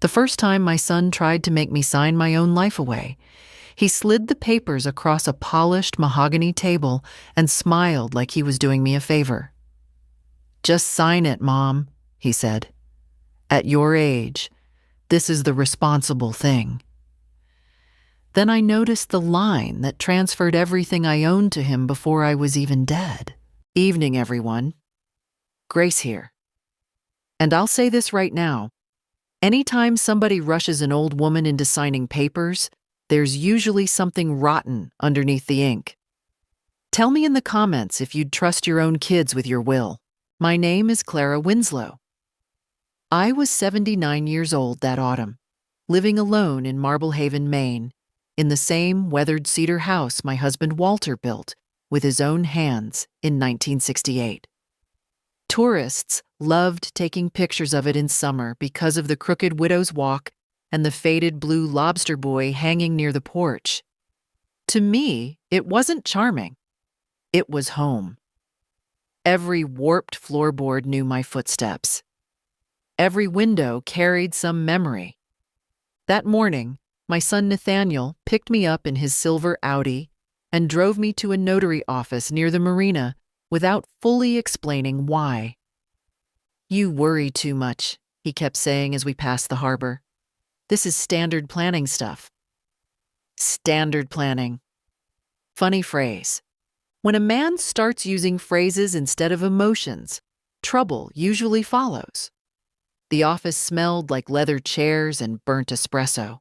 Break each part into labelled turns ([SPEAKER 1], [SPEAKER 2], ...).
[SPEAKER 1] The first time my son tried to make me sign my own life away, he slid the papers across a polished mahogany table and smiled like he was doing me a favor. "Just sign it, Mom," he said. "At your age, this is the responsible thing." Then I noticed the line that transferred everything I owned to him before I was even dead. "Evening, everyone. Grace here. And I'll say this right now. Anytime somebody rushes an old woman into signing papers, there's usually something rotten underneath the ink. Tell me in the comments if you'd trust your own kids with your will. My name is Clara Winslow." I was 79 years old that autumn, living alone in Marblehaven, Maine, in the same weathered cedar house my husband Walter built with his own hands in 1968. Tourists loved taking pictures of it in summer because of the crooked widow's walk and the faded blue lobster buoy hanging near the porch. To me, it wasn't charming. It was home. Every warped floorboard knew my footsteps. Every window carried some memory. That morning, my son Nathaniel picked me up in his silver Audi and drove me to a notary office near the marina without fully explaining why. "You worry too much," he kept saying as we passed the harbor. "This is standard planning stuff." Standard planning. Funny phrase. When a man starts using phrases instead of emotions, trouble usually follows. The office smelled like leather chairs and burnt espresso.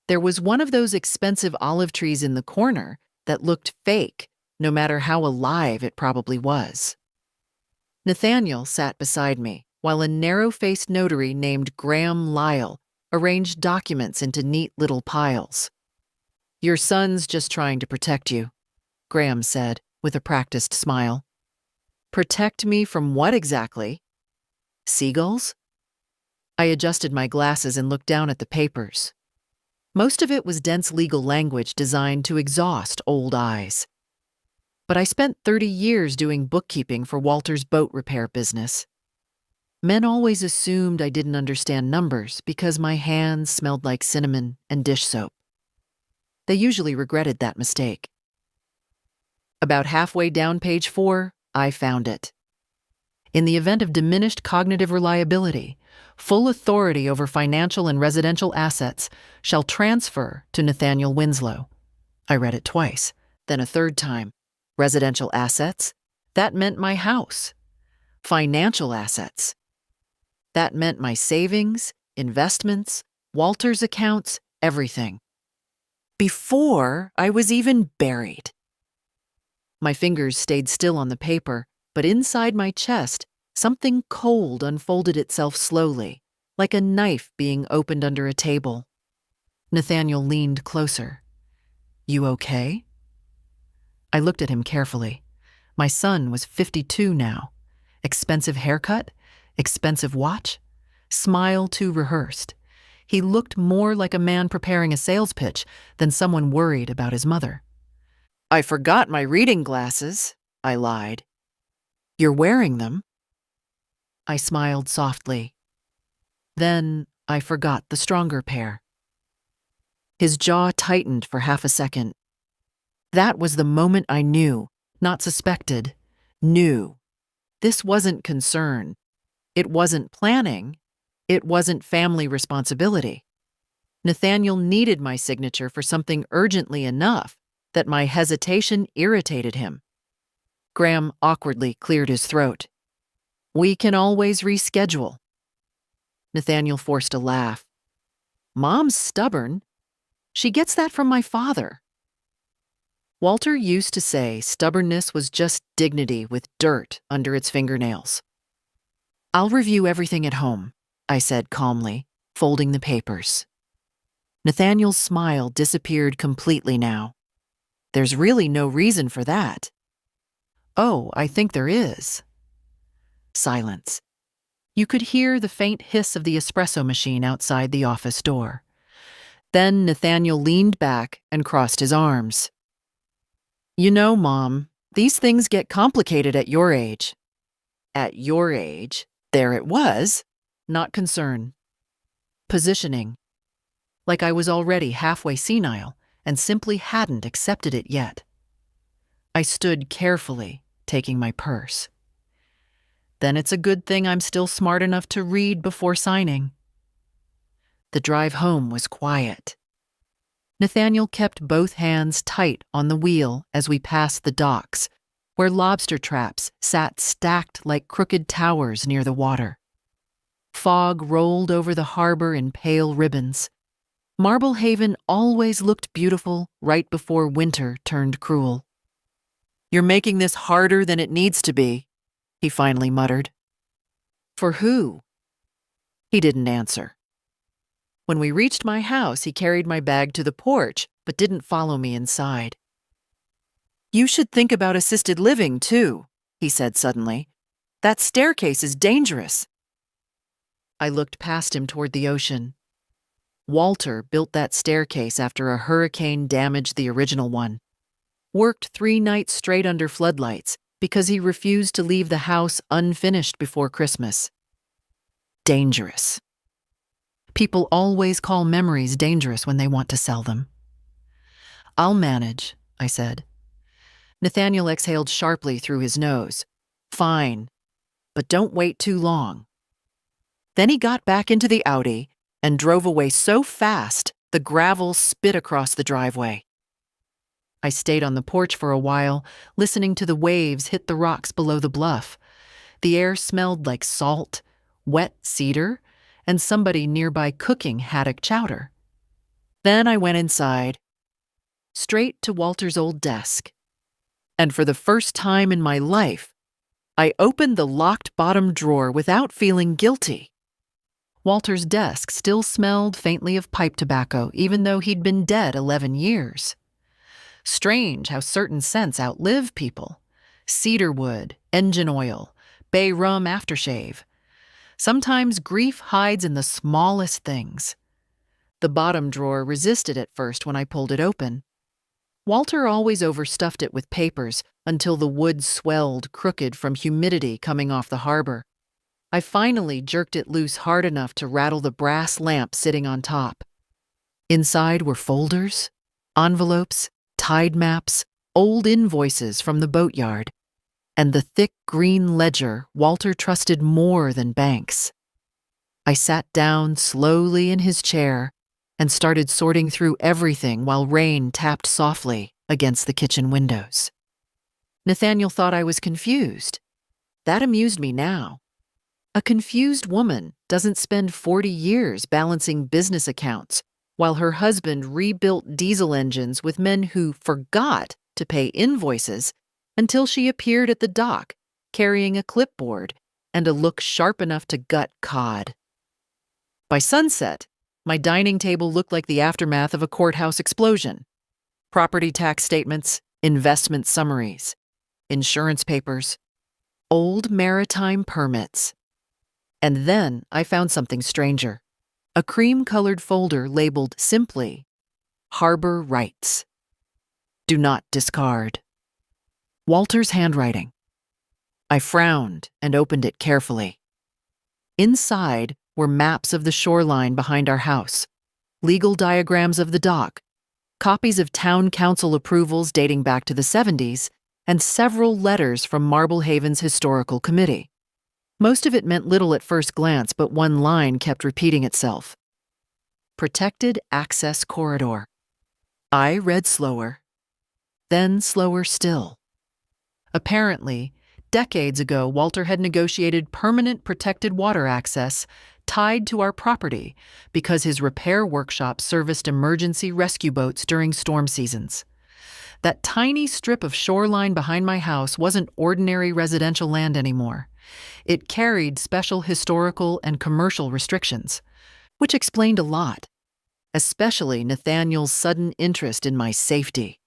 [SPEAKER 1] There was one of those expensive olive trees in the corner that looked fake, no matter how alive it probably was. Nathaniel sat beside me, while a narrow-faced notary named Graham Lyle arranged documents into neat little piles. "Your son's just trying to protect you," Graham said, with a practiced smile. "Protect me from what exactly? Seagulls?" I adjusted my glasses and looked down at the papers. Most of it was dense legal language designed to exhaust old eyes. But I spent 30 years doing bookkeeping for Walter's boat repair business. Men always assumed I didn't understand numbers because my hands smelled like cinnamon and dish soap. They usually regretted that mistake. About halfway down page 4, I found it. In the event of diminished cognitive reliability, full authority over financial and residential assets shall transfer to Nathaniel Winslow. I read it twice, then a third time. Residential assets? That meant my house. Financial assets? That meant my savings, investments, Walter's accounts, everything. Before I was even buried. My fingers stayed still on the paper, but inside my chest, something cold unfolded itself slowly, like a knife being opened under a table. Nathaniel leaned closer. "You okay?" I looked at him carefully. My son was 52 now. Expensive haircut, expensive watch, smile too rehearsed. He looked more like a man preparing a sales pitch than someone worried about his mother. "I forgot my reading glasses," I lied. "You're wearing them?" I smiled softly. Then I forgot the stronger pair. His jaw tightened for half a second. That was the moment I knew, not suspected, knew. This wasn't concern. It wasn't planning. It wasn't family responsibility. Nathaniel needed my signature for something urgently enough that my hesitation irritated him. Graham awkwardly cleared his throat. "We can always reschedule." Nathaniel forced a laugh. "Mom's stubborn. She gets that from my father." Walter used to say stubbornness was just dignity with dirt under its fingernails. "I'll review everything at home," I said calmly, folding the papers. Nathaniel's smile disappeared completely now. "There's really no reason for that." "Oh, I think there is." Silence. You could hear the faint hiss of the espresso machine outside the office door. Then Nathaniel leaned back and crossed his arms. "You know, Mom, these things get complicated at your age." At your age, there it was, not concern. Positioning, like I was already halfway senile and simply hadn't accepted it yet. I stood carefully, taking my purse. Then it's a good thing I'm still smart enough to read before signing. The drive home was quiet. Nathaniel kept both hands tight on the wheel as we passed the docks, where lobster traps sat stacked like crooked towers near the water. Fog rolled over the harbor in pale ribbons. Marblehaven always looked beautiful right before winter turned cruel. "You're making this harder than it needs to be," he finally muttered. "For who?" He didn't answer. When we reached my house, he carried my bag to the porch, but didn't follow me inside. "You should think about assisted living, too," he said suddenly. "That staircase is dangerous." I looked past him toward the ocean. Walter built that staircase after a hurricane damaged the original one. Worked 3 nights straight under floodlights because he refused to leave the house unfinished before Christmas. Dangerous. People always call memories dangerous when they want to sell them. "I'll manage," I said. Nathaniel exhaled sharply through his nose. "Fine, but don't wait too long." Then he got back into the Audi and drove away so fast the gravel spit across the driveway. I stayed on the porch for a while, listening to the waves hit the rocks below the bluff. The air smelled like salt, wet cedar, and somebody nearby cooking haddock chowder. Then I went inside, straight to Walter's old desk. And for the first time in my life, I opened the locked bottom drawer without feeling guilty. Walter's desk still smelled faintly of pipe tobacco, even though he'd been dead 11 years. Strange how certain scents outlive people. Cedarwood, engine oil, bay rum aftershave. Sometimes grief hides in the smallest things. The bottom drawer resisted at first when I pulled it open. Walter always overstuffed it with papers until the wood swelled crooked from humidity coming off the harbor. I finally jerked it loose hard enough to rattle the brass lamp sitting on top. Inside were folders, envelopes, tide maps, old invoices from the boatyard, and the thick green ledger Walter trusted more than banks. I sat down slowly in his chair and started sorting through everything while rain tapped softly against the kitchen windows. Nathaniel thought I was confused. That amused me now. A confused woman doesn't spend 40 years balancing business accounts while her husband rebuilt diesel engines with men who forgot to pay invoices until she appeared at the dock carrying a clipboard and a look sharp enough to gut cod. By sunset, my dining table looked like the aftermath of a courthouse explosion. Property tax statements, investment summaries, insurance papers, old maritime permits. And then I found something stranger. A cream-colored folder labeled simply, Harbor Rights. Do not discard. Walter's handwriting. I frowned and opened it carefully. Inside were maps of the shoreline behind our house, legal diagrams of the dock, copies of town council approvals dating back to the 70s, and several letters from Marblehaven's historical committee. Most of it meant little at first glance, but one line kept repeating itself. Protected Access Corridor. I read slower, then slower still. Apparently, decades ago, Walter had negotiated permanent protected water access tied to our property because his repair workshop serviced emergency rescue boats during storm seasons. That tiny strip of shoreline behind my house wasn't ordinary residential land anymore. It carried special historical and commercial restrictions, which explained a lot, especially Nathaniel's sudden interest in my safety.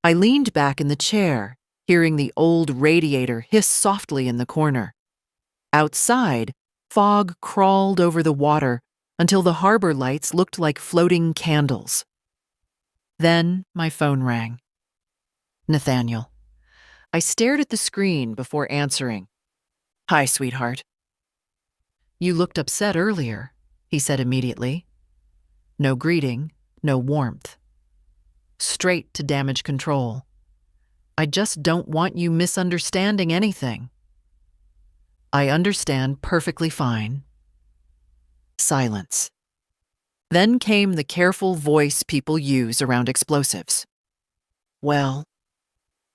[SPEAKER 1] I leaned back in the chair, hearing the old radiator hiss softly in the corner. Outside, fog crawled over the water until the harbor lights looked like floating candles. Then my phone rang. Nathaniel. I stared at the screen before answering. "Hi, sweetheart." "You looked upset earlier," he he said immediately. No greeting, no warmth. Straight to damage control. I just don't want you misunderstanding anything. I understand perfectly fine. Silence. Then came the careful voice people use around explosives. Well,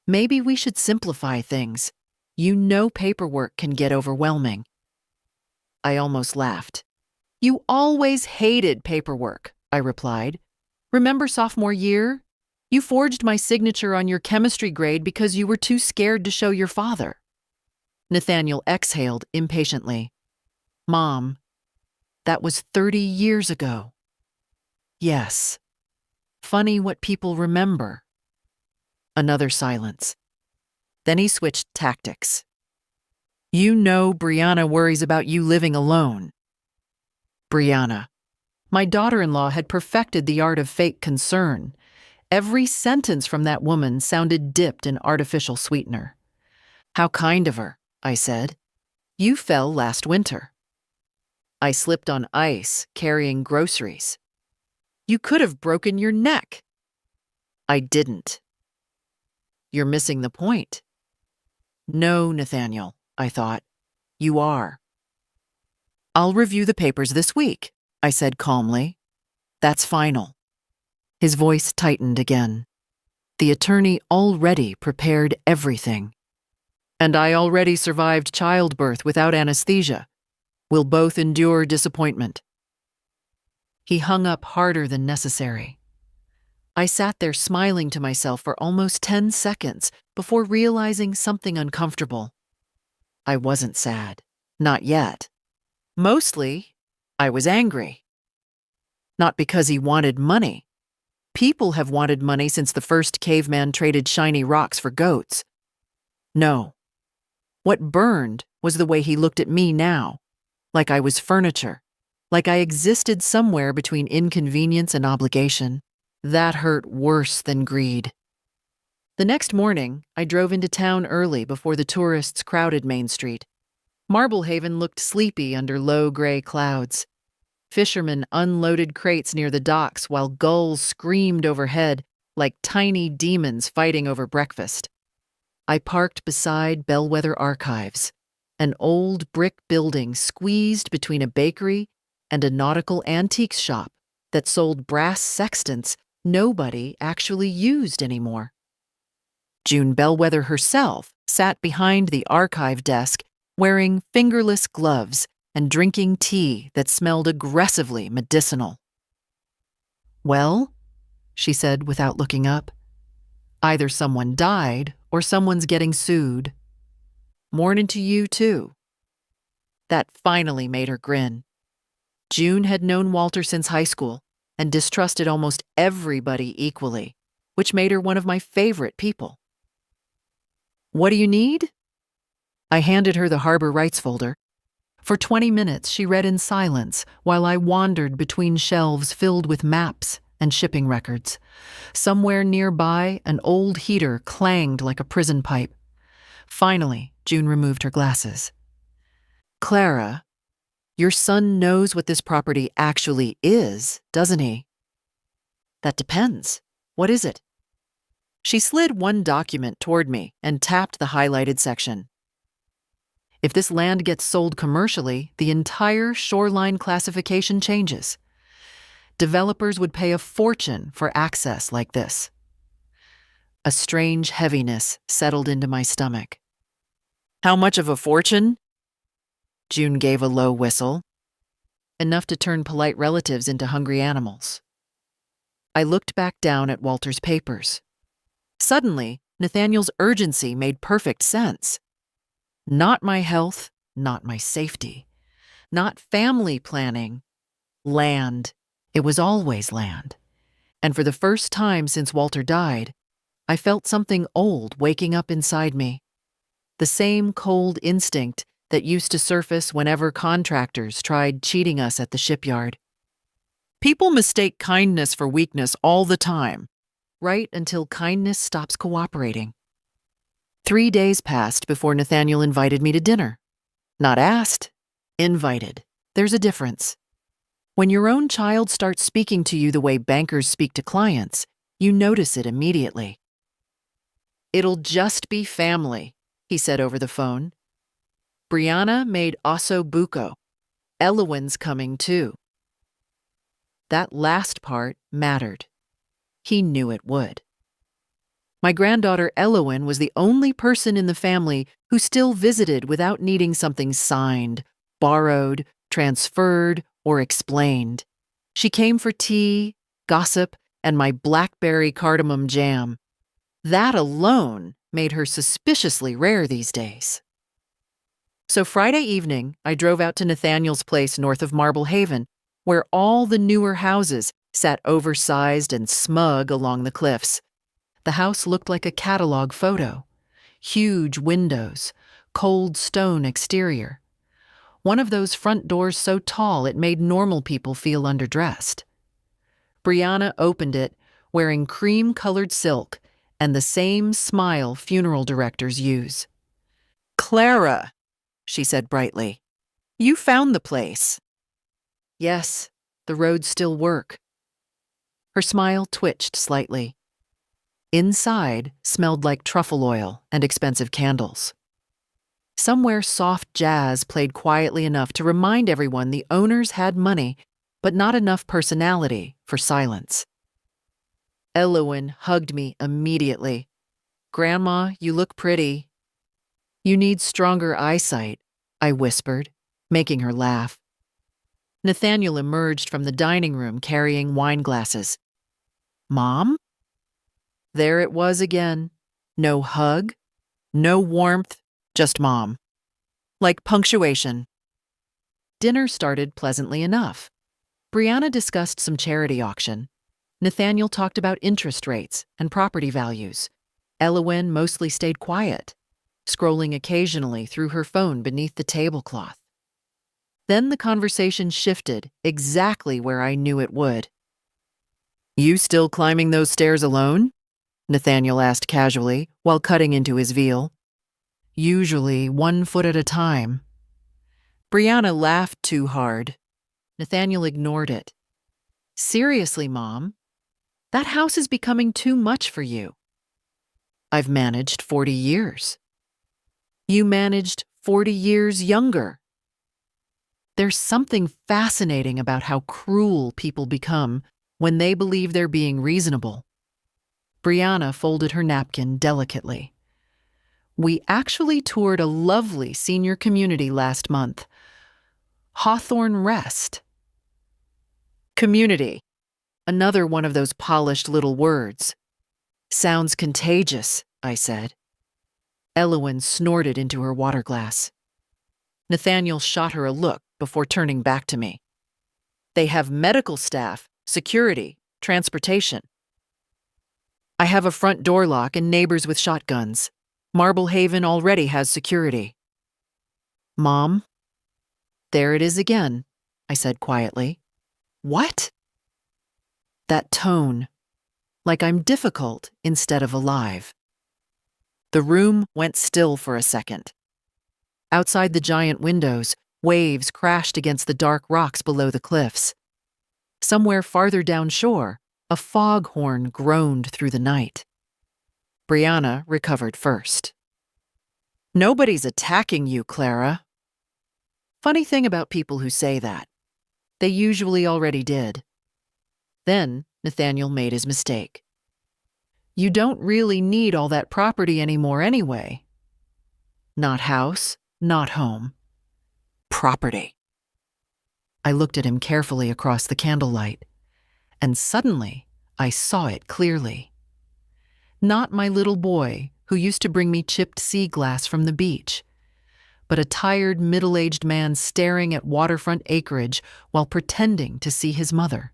[SPEAKER 1] maybe we should simplify things. You know paperwork can get overwhelming. I almost laughed. You always hated paperwork, I replied. Remember sophomore year? You forged my signature on your chemistry grade because you were too scared to show your father. Nathaniel exhaled impatiently. Mom, that was 30 years ago. Yes. Funny what people remember. Another silence. Then he switched tactics. You know Brianna worries about you living alone. Brianna. My daughter-in-law had perfected the art of fake concern. Every sentence from that woman sounded dipped in artificial sweetener. How kind of her, I said. You fell last winter. I slipped on ice carrying groceries. You could have broken your neck. I didn't. You're missing the point. No, Nathaniel, I thought. You are. I'll review the papers this week, I said calmly. That's final. His voice tightened again. The attorney already prepared everything. And I already survived childbirth without anesthesia. We'll both endure disappointment. He hung up harder than necessary. I sat there smiling to myself for almost 10 seconds before realizing something uncomfortable. I wasn't sad. Not yet. Mostly, I was angry. Not because he wanted money. People have wanted money since the first caveman traded shiny rocks for goats. No. What burned was the way he looked at me now, like I was furniture, like I existed somewhere between inconvenience and obligation. That hurt worse than greed. The next morning, I drove into town early before the tourists crowded Main Street. Marblehaven looked sleepy under low gray clouds. Fishermen unloaded crates near the docks while gulls screamed overhead like tiny demons fighting over breakfast. I parked beside Bellwether Archives, an old brick building squeezed between a bakery and a nautical antiques shop that sold brass sextants nobody actually used anymore. June Bellwether herself sat behind the archive desk wearing fingerless gloves and drinking tea that smelled aggressively medicinal. Well, she said without looking up, either someone died or someone's getting sued. Mornin' to you, too. That finally made her grin. June had known Walter since high school and distrusted almost everybody equally, which made her one of my favorite people. What do you need? I handed her the Harbor Rights folder. For 20 minutes, she read in silence while I wandered between shelves filled with maps and shipping records. Somewhere nearby, an old heater clanged like a prison pipe. Finally, June removed her glasses. Clara, your son knows what this property actually is, doesn't he? That depends. What is it? She slid one document toward me and tapped the highlighted section. If this land gets sold commercially, the entire shoreline classification changes. Developers would pay a fortune for access like this. A strange heaviness settled into my stomach. How much of a fortune? June gave a low whistle. Enough to turn polite relatives into hungry animals. I looked back down at Walter's papers. Suddenly, Nathaniel's urgency made perfect sense. Not my health, not my safety, not family planning. Land. It was always land. And for the first time since Walter died, I felt something old waking up inside me. The same cold instinct that used to surface whenever contractors tried cheating us at the shipyard. People mistake kindness for weakness all the time, right until kindness stops cooperating. 3 days passed before Nathaniel invited me to dinner. Not asked, invited. There's a difference. When your own child starts speaking to you the way bankers speak to clients, you notice it immediately. "It'll just be family," he said over the phone. "Brianna made osso buco. Elowin's coming too." That last part mattered. He knew it would. My granddaughter Elowin was the only person in the family who still visited without needing something signed, borrowed, transferred, or explained. She came for tea, gossip, and my blackberry cardamom jam. That alone made her suspiciously rare these days. So Friday evening, I drove out to Nathaniel's place north of Marblehaven, where all the newer houses sat oversized and smug along the cliffs. The house looked like a catalog photo. Huge windows, cold stone exterior. One of those front doors so tall it made normal people feel underdressed. Brianna opened it, wearing cream-colored silk and the same smile funeral directors use. "Clara," she said brightly, "you found the place." "Yes, the roads still work." Her smile twitched slightly. Inside smelled like truffle oil and expensive candles. Somewhere soft jazz played quietly enough to remind everyone the owners had money, but not enough personality for silence. Elowin hugged me immediately. "Grandma, you look pretty." "You need stronger eyesight," I whispered, making her laugh. Nathaniel emerged from the dining room carrying wine glasses. "Mom?" There it was again. No hug, no warmth, just Mom. Like punctuation. Dinner started pleasantly enough. Brianna discussed some charity auction. Nathaniel talked about interest rates and property values. Elowin mostly stayed quiet, scrolling occasionally through her phone beneath the tablecloth. Then the conversation shifted exactly where I knew it would. "You still climbing those stairs alone?" Nathaniel asked casually while cutting into his veal. "Usually 1 foot at a time." Brianna laughed too hard. Nathaniel ignored it. "Seriously, Mom, that house is becoming too much for you." "I've managed 40 years." "You managed 40 years younger." There's something fascinating about how cruel people become when they believe they're being reasonable. Brianna folded her napkin delicately. "We actually toured a lovely senior community last month. Hawthorne Rest." Community. Another one of those polished little words. "Sounds contagious," I said. Elowin snorted into her water glass. Nathaniel shot her a look before turning back to me. "They have medical staff, security, transportation. I have a front door lock and neighbors with shotguns. Marblehaven already has security." "Mom?" "There it is again," I said quietly. "What?" That tone, like I'm difficult instead of alive. The room went still for a second. Outside the giant windows, waves crashed against the dark rocks below the cliffs. Somewhere farther down shore, a foghorn groaned through the night. Brianna recovered first. "Nobody's attacking you, Clara." Funny thing about people who say that. They usually already did. Then Nathaniel made his mistake. "You don't really need all that property anymore anyway." Not house, not home. Property. I looked at him carefully across the candlelight, and suddenly I saw it clearly. Not my little boy who used to bring me chipped sea glass from the beach, but a tired middle-aged man staring at waterfront acreage while pretending to see his mother.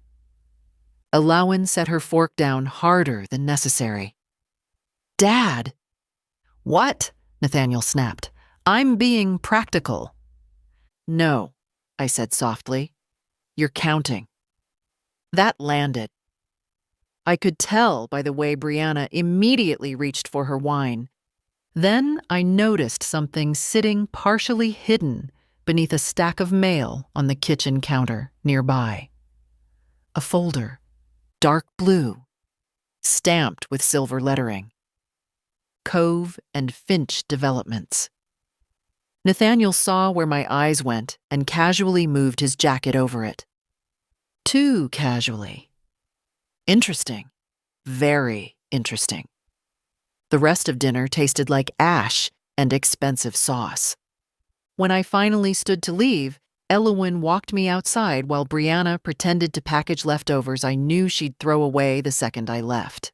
[SPEAKER 1] Elowin set her fork down harder than necessary. "Dad!" "What?" Nathaniel snapped. "I'm being practical." "No," I said softly. "You're counting." That landed. I could tell by the way Brianna immediately reached for her wine. Then I noticed something sitting partially hidden beneath a stack of mail on the kitchen counter nearby. A folder, dark blue, stamped with silver lettering. Cove and Finch Developments. Nathaniel saw where my eyes went and casually moved his jacket over it. Too casually. Interesting. Very interesting. The rest of dinner tasted like ash and expensive sauce. When I finally stood to leave, Elowyn walked me outside while Brianna pretended to package leftovers I knew she'd throw away the second I left.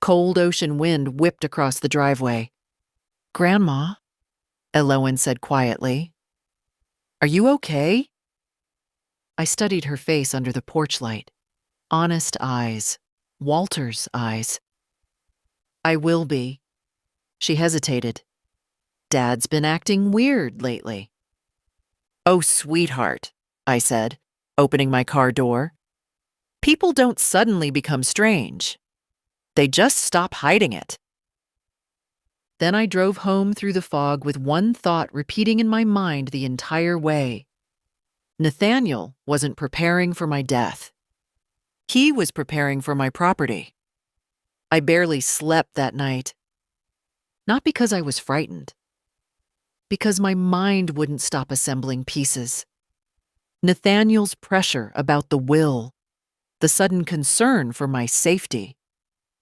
[SPEAKER 1] Cold ocean wind whipped across the driveway. "Grandma," Elowyn said quietly, "are you okay?" I studied her face under the porch light. Honest eyes. Walter's eyes. "I will be." She hesitated. "Dad's been acting weird lately." "Oh, sweetheart," I said, opening my car door. "People don't suddenly become strange. They just stop hiding it." Then I drove home through the fog with one thought repeating in my mind the entire way. Nathaniel wasn't preparing for my death. He was preparing for my property. I barely slept that night. Not because I was frightened. Because my mind wouldn't stop assembling pieces. Nathaniel's pressure about the will, the sudden concern for my safety,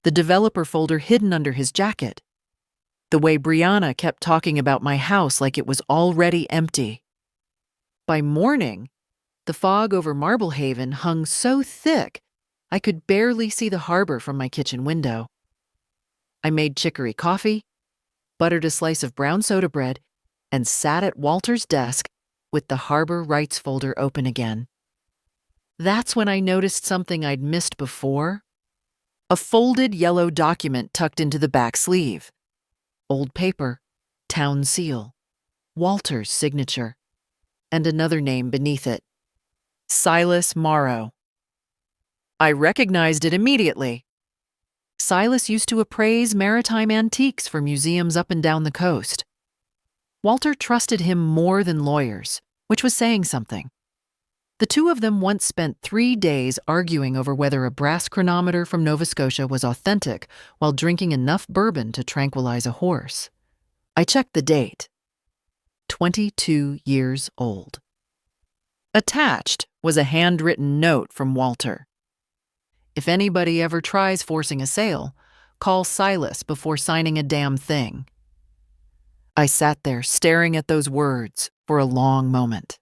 [SPEAKER 1] the developer folder hidden under his jacket, the way Brianna kept talking about my house like it was already empty. By morning, the fog over Marblehaven hung so thick I could barely see the harbor from my kitchen window. I made chicory coffee, buttered a slice of brown soda bread, and sat at Walter's desk with the harbor rights folder open again. That's when I noticed something I'd missed before. A folded yellow document tucked into the back sleeve. Old paper, town seal, Walter's signature, and another name beneath it. Silas Morrow. I recognized it immediately. Silas used to appraise maritime antiques for museums up and down the coast. Walter trusted him more than lawyers, which was saying something. The two of them once spent 3 days arguing over whether a brass chronometer from Nova Scotia was authentic while drinking enough bourbon to tranquilize a horse. I checked the date. 22 years old. Attached was a handwritten note from Walter. "If anybody ever tries forcing a sale, call Silas before signing a damn thing." I sat there staring at those words for a long moment.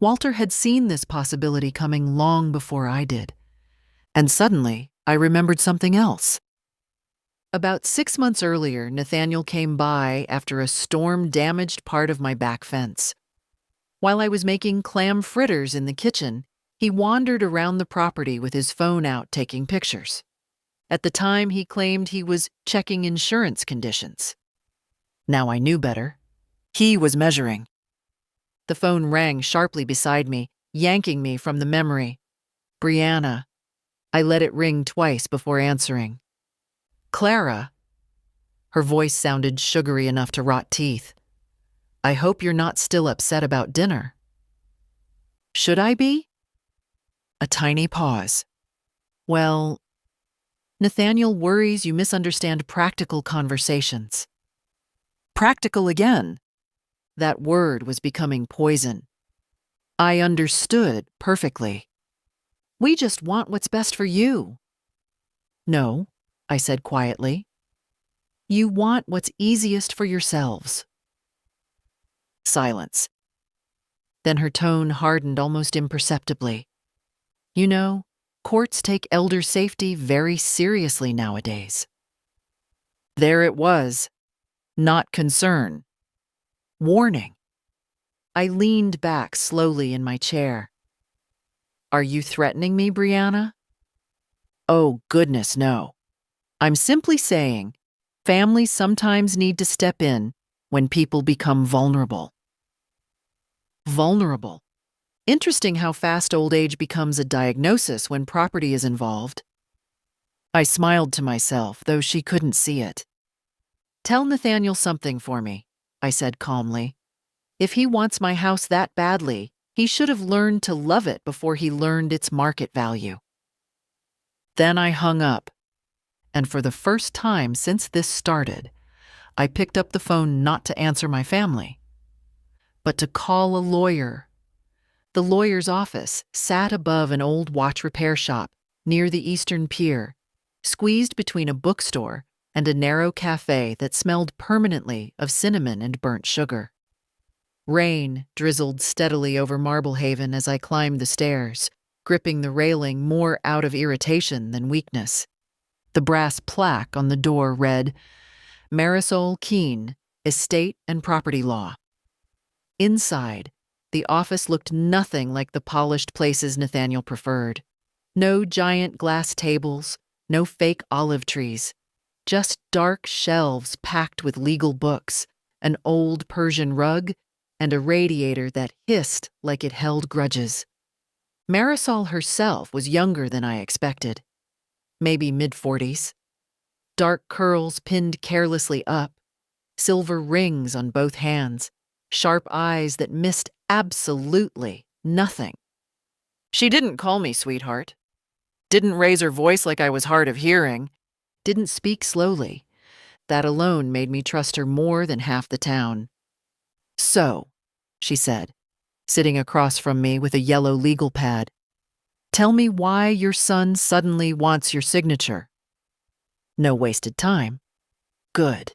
[SPEAKER 1] Walter had seen this possibility coming long before I did. And suddenly, I remembered something else. About 6 months earlier, Nathaniel came by after a storm damaged part of my back fence. While I was making clam fritters in the kitchen, he wandered around the property with his phone out taking pictures. At the time, he claimed he was checking insurance conditions. Now I knew better. He was measuring. The phone rang sharply beside me, yanking me from the memory. Brianna. I let it ring twice before answering. "Clara." Her voice sounded sugary enough to rot teeth. "I hope you're not still upset about dinner." "Should I be?" A tiny pause. "Well, Nathaniel worries you misunderstand practical conversations." Practical again. That word was becoming poison. I understood perfectly. "We just want what's best for you." "No," I said quietly. "You want what's easiest for yourselves." Silence. Then her tone hardened almost imperceptibly. "You know, courts take elder safety very seriously nowadays." There it was. Not concern. Warning. I leaned back slowly in my chair. "Are you threatening me, Brianna?" "Oh, goodness, no. I'm simply saying families sometimes need to step in when people become vulnerable." Vulnerable. Interesting how fast old age becomes a diagnosis when property is involved. I smiled to myself, though she couldn't see it. "Tell Nathaniel something for me," I said calmly. "If he wants my house that badly, He should have learned to love it before he learned its market value. Then I hung up, and for the first time since this started, I picked up the phone not to answer my family, but to call a lawyer. The lawyer's office sat above an old watch repair shop near the Eastern Pier, squeezed between a bookstore and a narrow cafe that smelled permanently of cinnamon and burnt sugar. Rain drizzled steadily over Marblehaven as I climbed the stairs, gripping the railing more out of irritation than weakness. The brass plaque on the door read, Marisol Keene, Estate and Property Law. Inside, the office looked nothing like the polished places Nathaniel preferred. No giant glass tables, no fake olive trees, just dark shelves packed with legal books, an old Persian rug, and a radiator that hissed like it held grudges. Marisol herself was younger than I expected, maybe mid-40s. Dark curls pinned carelessly up, silver rings on both hands, sharp eyes that missed absolutely nothing. She didn't call me sweetheart, didn't raise her voice like I was hard of hearing, didn't speak slowly. That alone made me trust her more than half the town. So, she said, sitting across from me with a yellow legal pad, tell me why your son suddenly wants your signature. No wasted time. Good.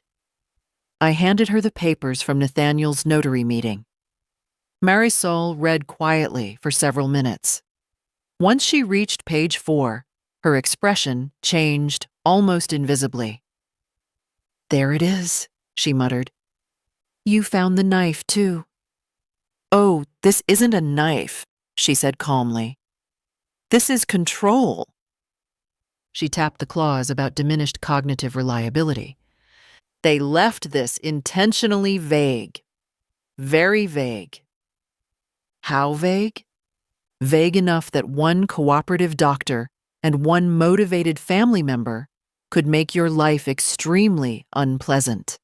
[SPEAKER 1] I handed her the papers from Nathaniel's notary meeting. Marisol read quietly for several minutes. Once she reached page 4, her expression changed almost invisibly. There it is, she muttered. You found the knife, too. Oh, this isn't a knife, she said calmly. This is control. She tapped the clause about diminished cognitive reliability. They left this intentionally vague. Very vague. How vague? Vague enough that one cooperative doctor and one motivated family member could make your life extremely unpleasant.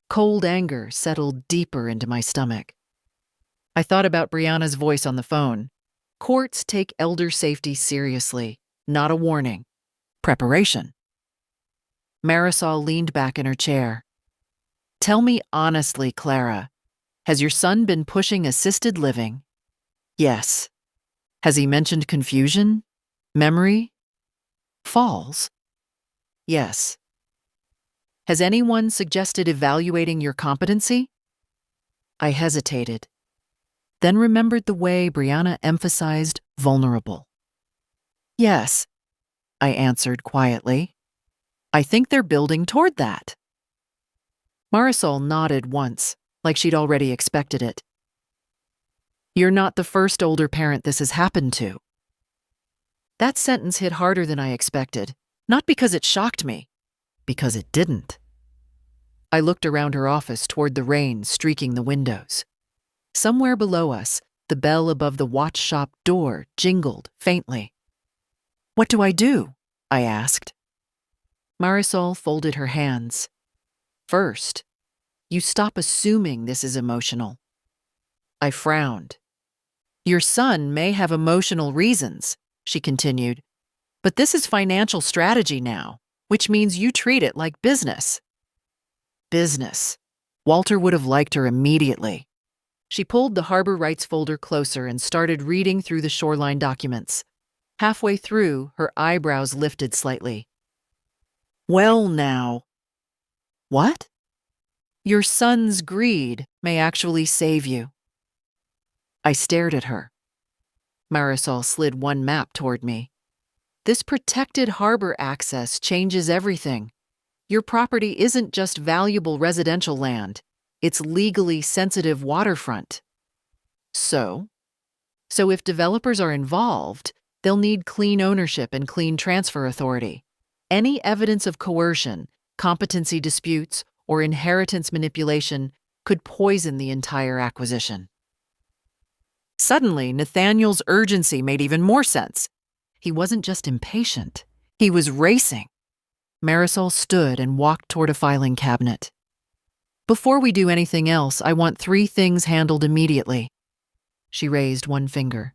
[SPEAKER 1] Cold anger settled deeper into my stomach. I thought about Brianna's voice on the phone. Courts take elder safety seriously, not a warning. Preparation. Marisol leaned back in her chair. Tell me honestly, Clara, has your son been pushing assisted living? Yes. Has he mentioned confusion? Memory? Falls? Yes. Has anyone suggested evaluating your competency? I hesitated, then remembered the way Brianna emphasized vulnerable. Yes, I answered quietly. I think they're building toward that. Marisol nodded once, like she'd already expected it. You're not the first older parent this has happened to. That sentence hit harder than I expected, not because it shocked me, because it didn't. I looked around her office toward the rain streaking the windows. Somewhere below us, the bell above the watch shop door jingled faintly. What do I do? I asked. Marisol folded her hands. First, you stop assuming this is emotional. I frowned. Your son may have emotional reasons, she continued, but this is financial strategy now, which means you treat it like business. Business. Walter would have liked her immediately. She pulled the harbor rights folder closer and started reading through the shoreline documents. Halfway through, her eyebrows lifted slightly. Well now. What? Your son's greed may actually save you. I stared at her. Marisol slid one map toward me. This protected harbor access changes everything. Your property isn't just valuable residential land. It's legally sensitive waterfront. So if developers are involved, they'll need clean ownership and clean transfer authority. Any evidence of coercion, competency disputes, or inheritance manipulation could poison the entire acquisition. Suddenly, Nathaniel's urgency made even more sense. He wasn't just impatient. He was racing. Marisol stood and walked toward a filing cabinet. Before we do anything else, I want 3 things handled immediately. She raised one finger.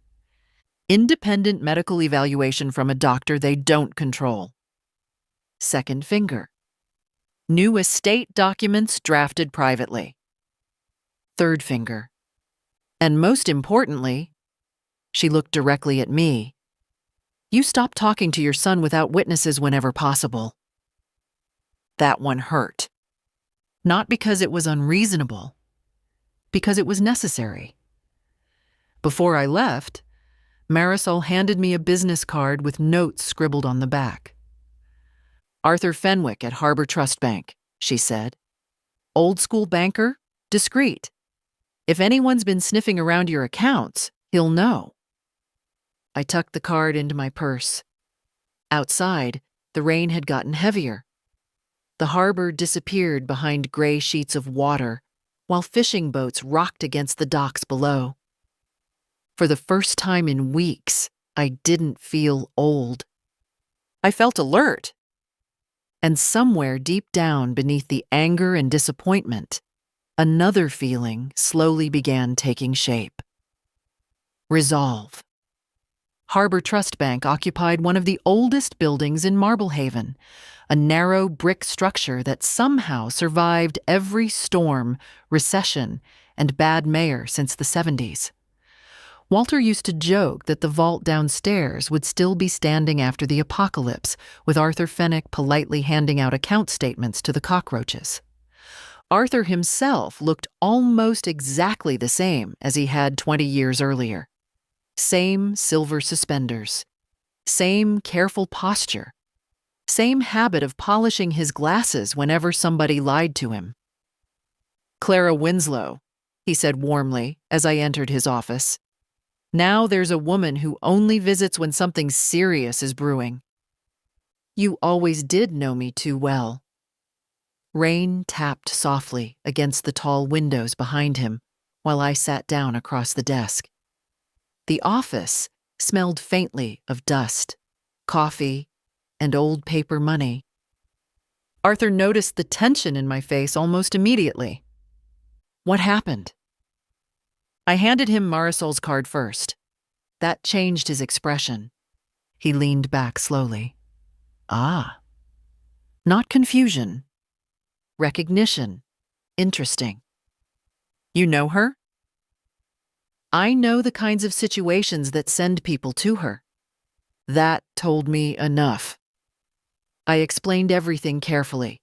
[SPEAKER 1] Independent medical evaluation from a doctor they don't control. Second finger. New estate documents drafted privately. Third finger. And most importantly, she looked directly at me. You stop talking to your son without witnesses whenever possible. That one hurt. Not because it was unreasonable, because it was necessary. Before I left, Marisol handed me a business card with notes scribbled on the back. Arthur Fenwick at Harbor Trust Bank, she said. Old school banker, discreet. If anyone's been sniffing around your accounts, he'll know. I tucked the card into my purse. Outside, the rain had gotten heavier. The harbor disappeared behind gray sheets of water, while fishing boats rocked against the docks below. For the first time in weeks, I didn't feel old. I felt alert. And somewhere deep down beneath the anger and disappointment, another feeling slowly began taking shape. Resolve. Harbor Trust Bank occupied one of the oldest buildings in Marblehaven, a narrow brick structure that somehow survived every storm, recession, and bad mayor since the 70s. Walter used to joke that the vault downstairs would still be standing after the apocalypse, with Arthur Fenwick politely handing out account statements to the cockroaches. Arthur himself looked almost exactly the same as he had 20 years earlier. Same silver suspenders, same careful posture, same habit of polishing his glasses whenever somebody lied to him. Clara Winslow, he said warmly as I entered his office. Now there's a woman who only visits when something serious is brewing. You always did know me too well. Rain tapped softly against the tall windows behind him while I sat down across the desk. The office smelled faintly of dust, coffee, and old paper money. Arthur noticed the tension in my face almost immediately. What happened? I handed him Marisol's card first. That changed his expression. He leaned back slowly. Ah. Not confusion. Recognition. Interesting. You know her? I know the kinds of situations that send people to her. That told me enough. I explained everything carefully.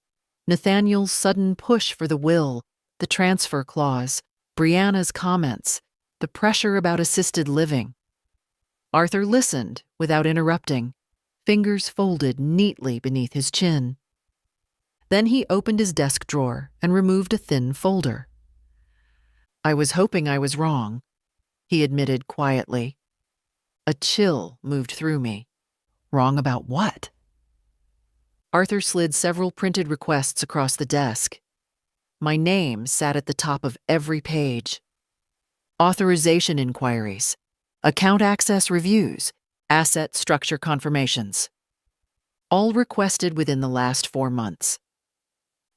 [SPEAKER 1] Nathaniel's sudden push for the will, the transfer clause, Brianna's comments, the pressure about assisted living. Arthur listened without interrupting, fingers folded neatly beneath his chin. Then he opened his desk drawer and removed a thin folder. I was hoping I was wrong, he admitted quietly. A chill moved through me. Wrong about what? Arthur slid several printed requests across the desk. My name sat at the top of every page. Authorization inquiries, account access reviews, asset structure confirmations. All requested within the last 4 months.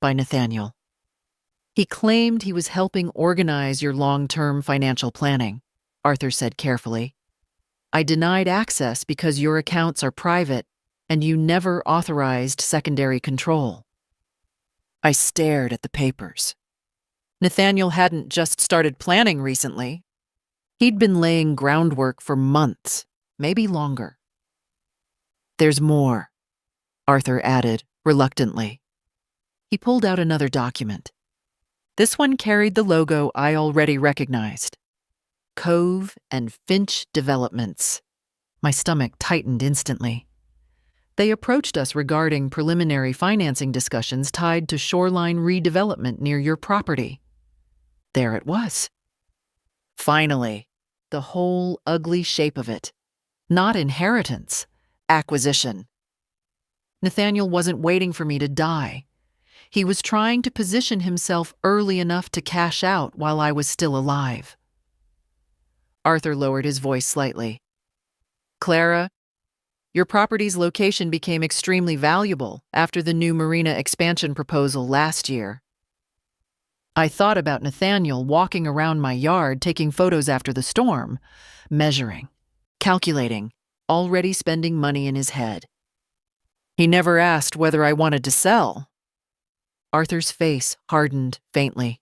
[SPEAKER 1] By Nathaniel. He claimed he was helping organize your long-term financial planning, Arthur said carefully. I denied access because your accounts are private and you never authorized secondary control. I stared at the papers. Nathaniel hadn't just started planning recently. He'd been laying groundwork for months, maybe longer. There's more, Arthur added reluctantly. He pulled out another document. This one carried the logo I already recognized. Cove and Finch Developments. My stomach tightened instantly. They approached us regarding preliminary financing discussions tied to shoreline redevelopment near your property. There it was. Finally, the whole ugly shape of it. Not inheritance, acquisition. Nathaniel wasn't waiting for me to die. He was trying to position himself early enough to cash out while I was still alive. Arthur lowered his voice slightly. Clara, your property's location became extremely valuable after the new marina expansion proposal last year. I thought about Nathaniel walking around my yard taking photos after the storm, measuring, calculating, already spending money in his head. He never asked whether I wanted to sell. Arthur's face hardened faintly.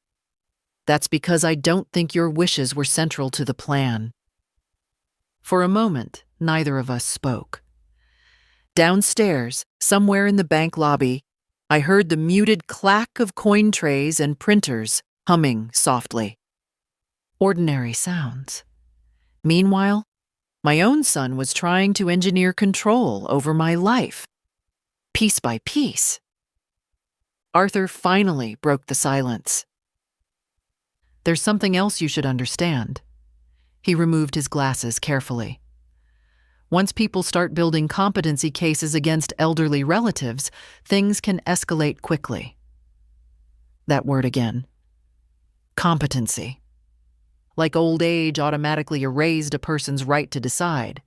[SPEAKER 1] That's because I don't think your wishes were central to the plan. For a moment, neither of us spoke. Downstairs, somewhere in the bank lobby, I heard the muted clack of coin trays and printers humming softly. Ordinary sounds. Meanwhile, my own son was trying to engineer control over my life, piece by piece. Arthur finally broke the silence. There's something else you should understand. He removed his glasses carefully. Once people start building competency cases against elderly relatives, things can escalate quickly. That word again. Competency. Like old age automatically erased a person's right to decide.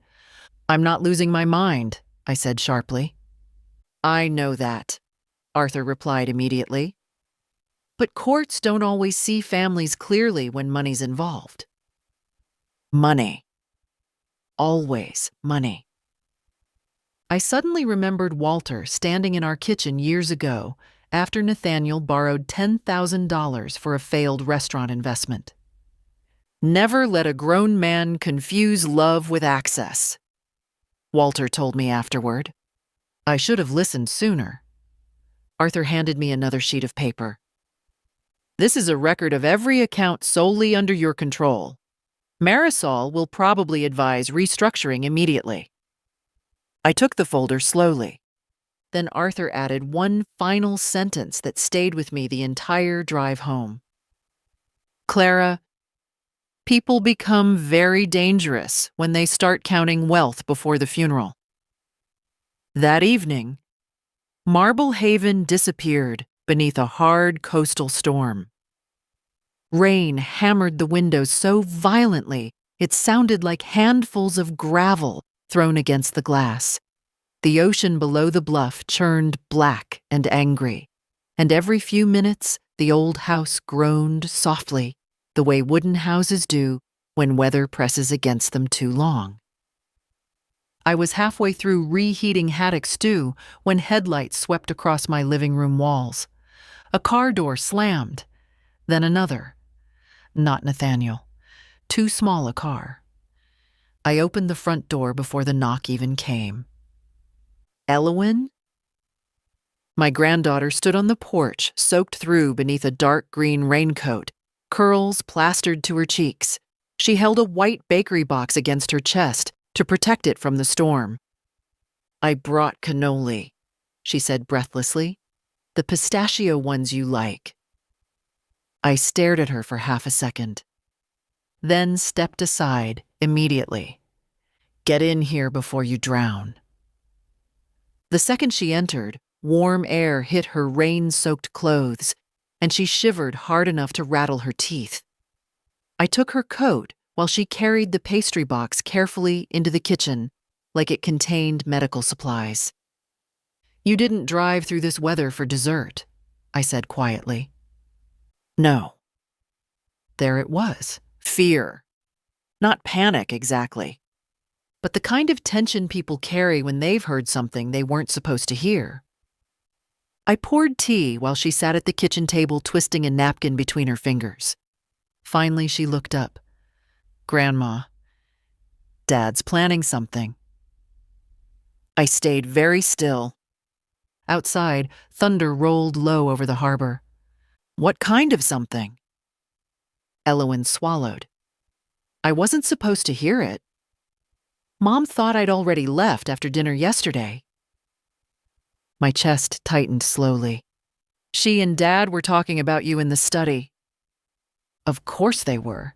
[SPEAKER 1] I'm not losing my mind, I said sharply. I know that, Arthur replied immediately. But courts don't always see families clearly when money's involved. Money. Always money. I suddenly remembered Walter standing in our kitchen years ago after Nathaniel borrowed $10,000 for a failed restaurant investment. Never let a grown man confuse love with access, Walter told me afterward. I should have listened sooner. Arthur handed me another sheet of paper. This is a record of every account solely under your control. Marisol will probably advise restructuring immediately. I took the folder slowly. Then Arthur added one final sentence that stayed with me the entire drive home. Clara, people become very dangerous when they start counting wealth before the funeral. That evening, Marblehaven disappeared beneath a hard coastal storm. Rain hammered the windows so violently it sounded like handfuls of gravel thrown against the glass. The ocean below the bluff churned black and angry, and every few minutes the old house groaned softly, the way wooden houses do when weather presses against them too long. I was halfway through reheating haddock stew when headlights swept across my living room walls. A car door slammed, then another. Not Nathaniel. Too small a car. I opened the front door before the knock even came. Elowyn? My granddaughter stood on the porch, soaked through beneath a dark green raincoat, curls plastered to her cheeks. She held a white bakery box against her chest to protect it from the storm. I brought cannoli, she said breathlessly. The pistachio ones you like. I stared at her for half a second, then stepped aside immediately. Get in here before you drown. The second she entered, warm air hit her rain-soaked clothes, and she shivered hard enough to rattle her teeth. I took her coat while she carried the pastry box carefully into the kitchen, like it contained medical supplies. You didn't drive through this weather for dessert, I said quietly. No. There it was. Fear. Not panic, exactly. But the kind of tension people carry when they've heard something they weren't supposed to hear. I poured tea while she sat at the kitchen table twisting a napkin between her fingers. Finally, she looked up. Grandma, Dad's planning something. I stayed very still. Outside, thunder rolled low over the harbor. What kind of something? Elowyn swallowed. I wasn't supposed to hear it. Mom thought I'd already left after dinner yesterday. My chest tightened slowly. She and Dad were talking about you in the study. Of course they were.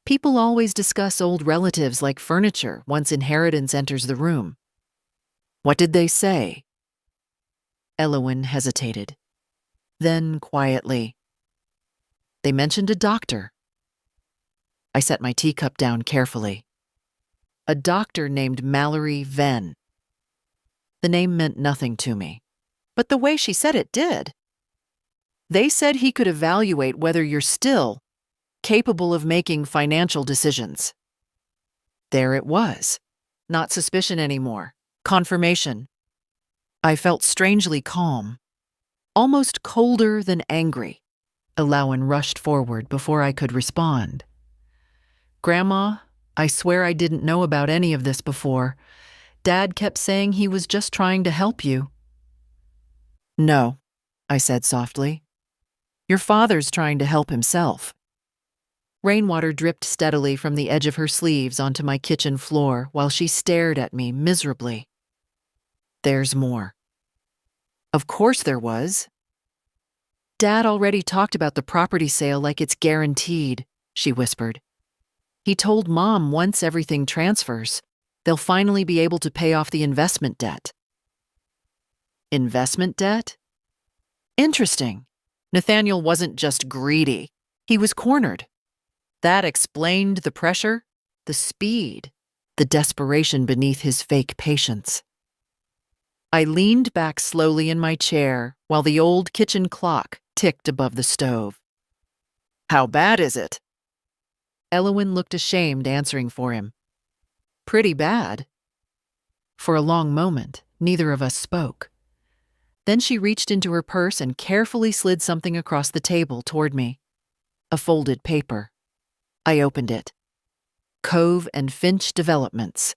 [SPEAKER 1] People always discuss old relatives like furniture once inheritance enters the room. What did they say? Elowyn hesitated. Then quietly, they mentioned a doctor. I set my teacup down carefully. A doctor named Mallory Venn. The name meant nothing to me, but the way she said it did. They said he could evaluate whether you're still capable of making financial decisions. There it was. Not suspicion anymore. Confirmation. I felt strangely calm, almost colder than angry. Elowen rushed forward before I could respond. Grandma, I swear I didn't know about any of this before. Dad kept saying he was just trying to help you. No, I said softly. Your father's trying to help himself. Rainwater dripped steadily from the edge of her sleeves onto my kitchen floor while she stared at me miserably. There's more. Of course there was. Dad already talked about the property sale like it's guaranteed, she whispered. He told Mom once everything transfers, they'll finally be able to pay off the investment debt. Investment debt? Interesting. Nathaniel wasn't just greedy. He was cornered. That explained the pressure, the speed, the desperation beneath his fake patience. I leaned back slowly in my chair while the old kitchen clock ticked above the stove. How bad is it? Elowen looked ashamed, answering for him. Pretty bad. For a long moment, neither of us spoke. Then she reached into her purse and carefully slid something across the table toward me. A folded paper. I opened it. Cove and Finch Developments.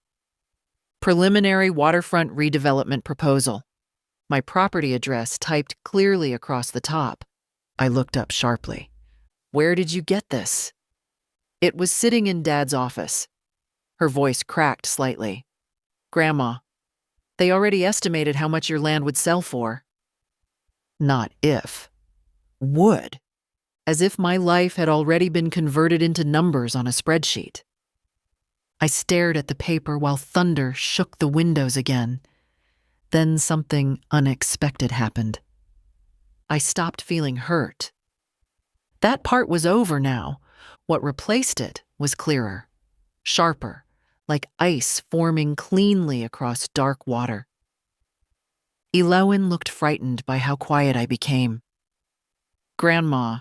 [SPEAKER 1] Preliminary waterfront redevelopment proposal. My property address typed clearly across the top. I looked up sharply. Where did you get this? It was sitting in Dad's office. Her voice cracked slightly. Grandma, they already estimated how much your land would sell for. Not if. Would. As if my life had already been converted into numbers on a spreadsheet. I stared at the paper while thunder shook the windows again. Then something unexpected happened. I stopped feeling hurt. That part was over now. What replaced it was clearer, sharper, like ice forming cleanly across dark water. Elowen looked frightened by how quiet I became. Grandma,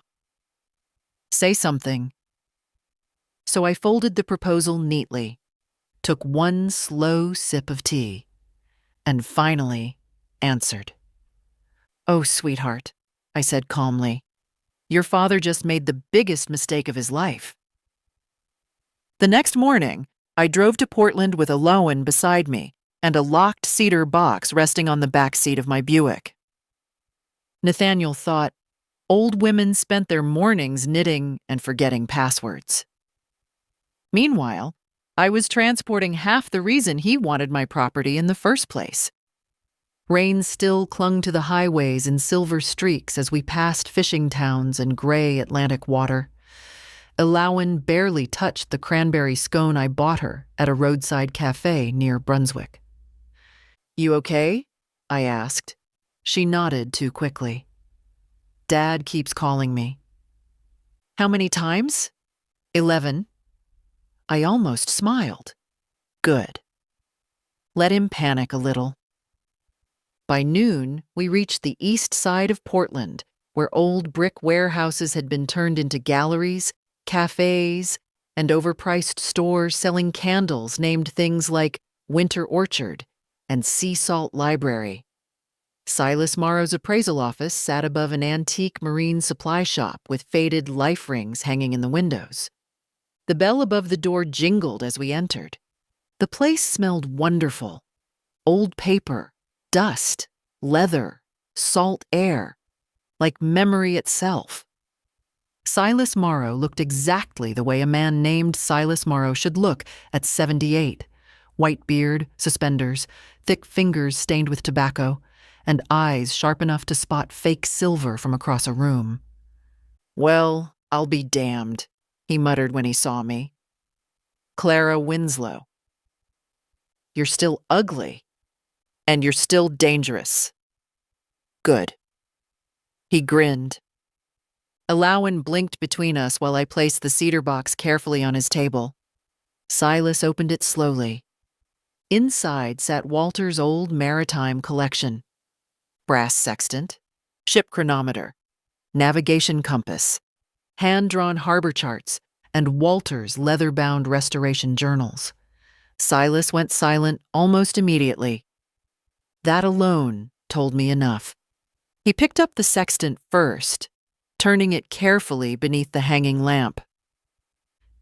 [SPEAKER 1] say something. So I folded the proposal neatly, took one slow sip of tea, and finally answered. Oh, sweetheart, I said calmly. Your father just made the biggest mistake of his life. The next morning, I drove to Portland with Elowen beside me and a locked cedar box resting on the back seat of my Buick. Nathaniel thought, old women spent their mornings knitting and forgetting passwords. Meanwhile, I was transporting half the reason he wanted my property in the first place. Rain still clung to the highways in silver streaks as we passed fishing towns and gray Atlantic water. Elowen barely touched the cranberry scone I bought her at a roadside cafe near Brunswick. You okay? I asked. She nodded too quickly. Dad keeps calling me. How many times? 11. I almost smiled. Good. Let him panic a little. By noon, we reached the east side of Portland, where old brick warehouses had been turned into galleries, cafes, and overpriced stores selling candles named things like Winter Orchard and Sea Salt Library. Silas Morrow's appraisal office sat above an antique marine supply shop with faded life rings hanging in the windows. The bell above the door jingled as we entered. The place smelled wonderful. Old paper, dust, leather, salt air, like memory itself. Silas Morrow looked exactly the way a man named Silas Morrow should look at 78. White beard, suspenders, thick fingers stained with tobacco, and eyes sharp enough to spot fake silver from across a room. Well, I'll be damned, he muttered when he saw me. Clara Winslow. You're still ugly. And you're still dangerous. Good. He grinned. Elowen blinked between us while I placed the cedar box carefully on his table. Silas opened it slowly. Inside sat Walter's old maritime collection. Brass sextant, ship chronometer, navigation compass, hand-drawn harbor charts, and Walter's leather-bound restoration journals. Silas went silent almost immediately. That alone told me enough. He picked up the sextant first, turning it carefully beneath the hanging lamp.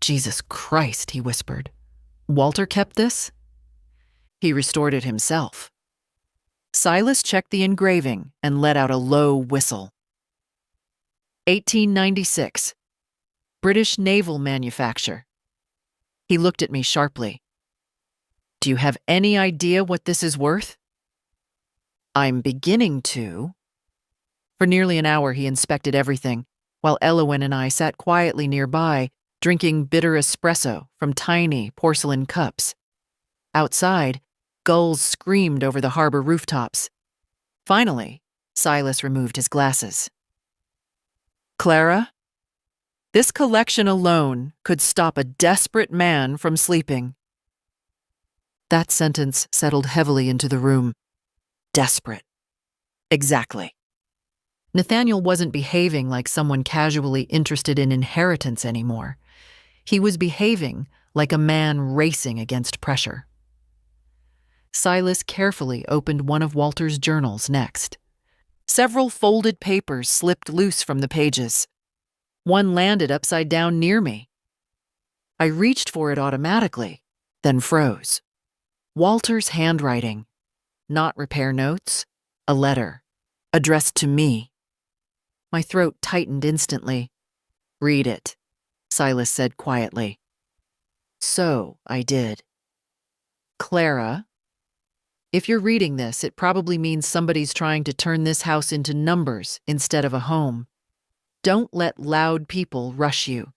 [SPEAKER 1] "Jesus Christ," he whispered. "Walter kept this?" "He restored it himself." Silas checked the engraving and let out a low whistle. 1896. British naval manufacture. He looked at me sharply. "Do you have any idea what this is worth?" "I'm beginning to." For nearly an hour he inspected everything, while Elowen and I sat quietly nearby, drinking bitter espresso from tiny porcelain cups. Outside, gulls screamed over the harbor rooftops. Finally, Silas removed his glasses. "Clara, this collection alone could stop a desperate man from sleeping." That sentence settled heavily into the room. Desperate. Exactly. Nathaniel wasn't behaving like someone casually interested in inheritance anymore. He was behaving like a man racing against pressure. Silas carefully opened one of Walter's journals next. Several folded papers slipped loose from the pages. One landed upside down near me. I reached for it automatically, then froze. Walter's handwriting. Not repair notes, a letter, addressed to me. My throat tightened instantly. "Read it," Silas said quietly. So I did. "Clara, if you're reading this, it probably means somebody's trying to turn this house into numbers instead of a home. Don't let loud people rush you.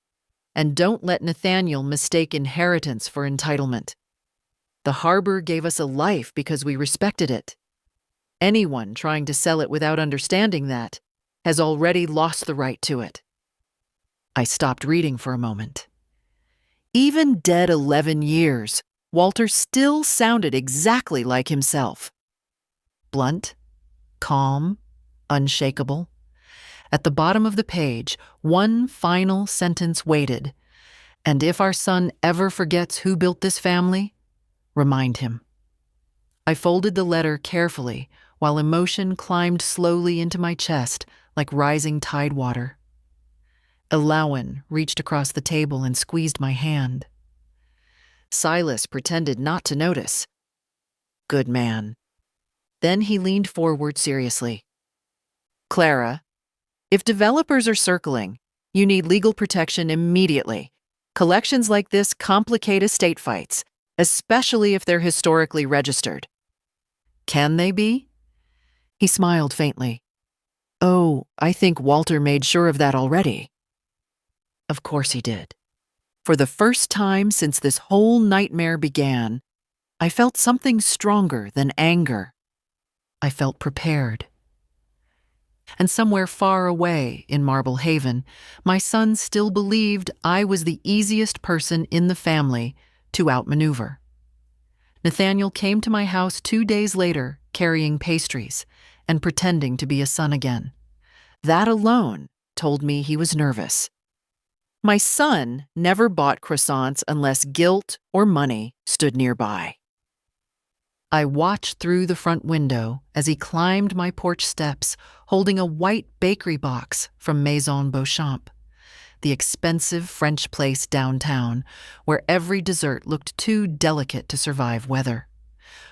[SPEAKER 1] And don't let Nathaniel mistake inheritance for entitlement. The harbor gave us a life because we respected it. Anyone trying to sell it without understanding that has already lost the right to it." I stopped reading for a moment. Even dead 11 years, Walter still sounded exactly like himself. Blunt, calm, unshakable. At the bottom of the page, one final sentence waited. "And if our son ever forgets who built this family, remind him." I folded the letter carefully while emotion climbed slowly into my chest like rising tidewater. Elowen reached across the table and squeezed my hand. Silas pretended not to notice. Good man. Then he leaned forward seriously. "Clara, if developers are circling, you need legal protection immediately. Collections like this complicate estate fights, especially if they're historically registered." "Can they be?" He smiled faintly. "Oh, I think Walter made sure of that already." Of course he did. For the first time since this whole nightmare began, I felt something stronger than anger. I felt prepared. And somewhere far away in Marblehaven, my son still believed I was the easiest person in the family to outmaneuver. Nathaniel came to my house 2 days later carrying pastries and pretending to be a son again. That alone told me he was nervous. My son never bought croissants unless guilt or money stood nearby. I watched through the front window as he climbed my porch steps, holding a white bakery box from Maison Beauchamp, the expensive French place downtown where every dessert looked too delicate to survive weather.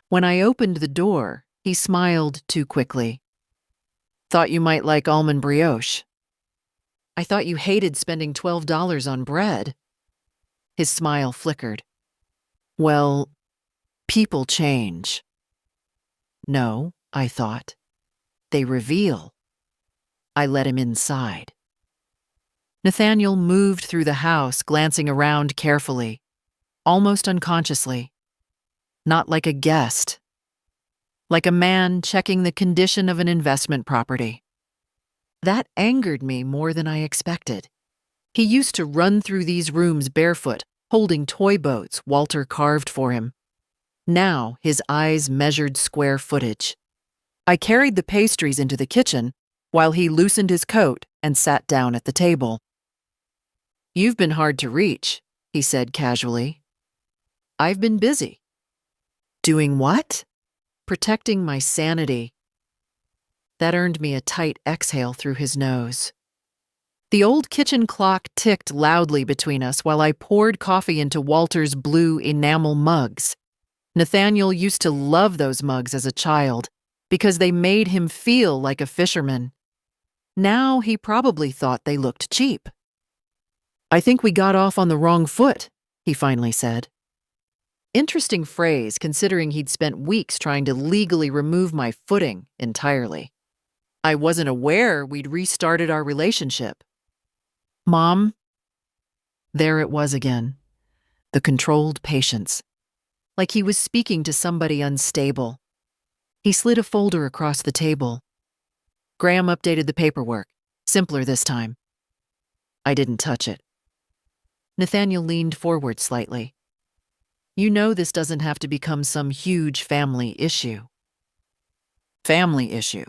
[SPEAKER 1] When I opened the door, he smiled too quickly. "Thought you might like almond brioche." "I thought you hated spending $12 on bread." His smile flickered. "Well, people change." No, I thought. They reveal. I let him inside. Nathaniel moved through the house, glancing around carefully, almost unconsciously. Not like a guest. Like a man checking the condition of an investment property. That angered me more than I expected. He used to run through these rooms barefoot, holding toy boats Walter carved for him. Now his eyes measured square footage. I carried the pastries into the kitchen while he loosened his coat and sat down at the table. "You've been hard to reach," he said casually. "I've been busy." "Doing what?" "Protecting my sanity." That earned me a tight exhale through his nose. The old kitchen clock ticked loudly between us while I poured coffee into Walter's blue enamel mugs. Nathaniel used to love those mugs as a child because they made him feel like a fisherman. Now he probably thought they looked cheap. "I think we got off on the wrong foot," he finally said. Interesting phrase, considering he'd spent weeks trying to legally remove my footing entirely. I wasn't aware we'd restarted our relationship. "Mom?" There it was again, the controlled patience, like he was speaking to somebody unstable. He slid a folder across the table. "Graham updated the paperwork. Simpler this time." I didn't touch it. Nathaniel leaned forward slightly. "You know this doesn't have to become some huge family issue." Family issue.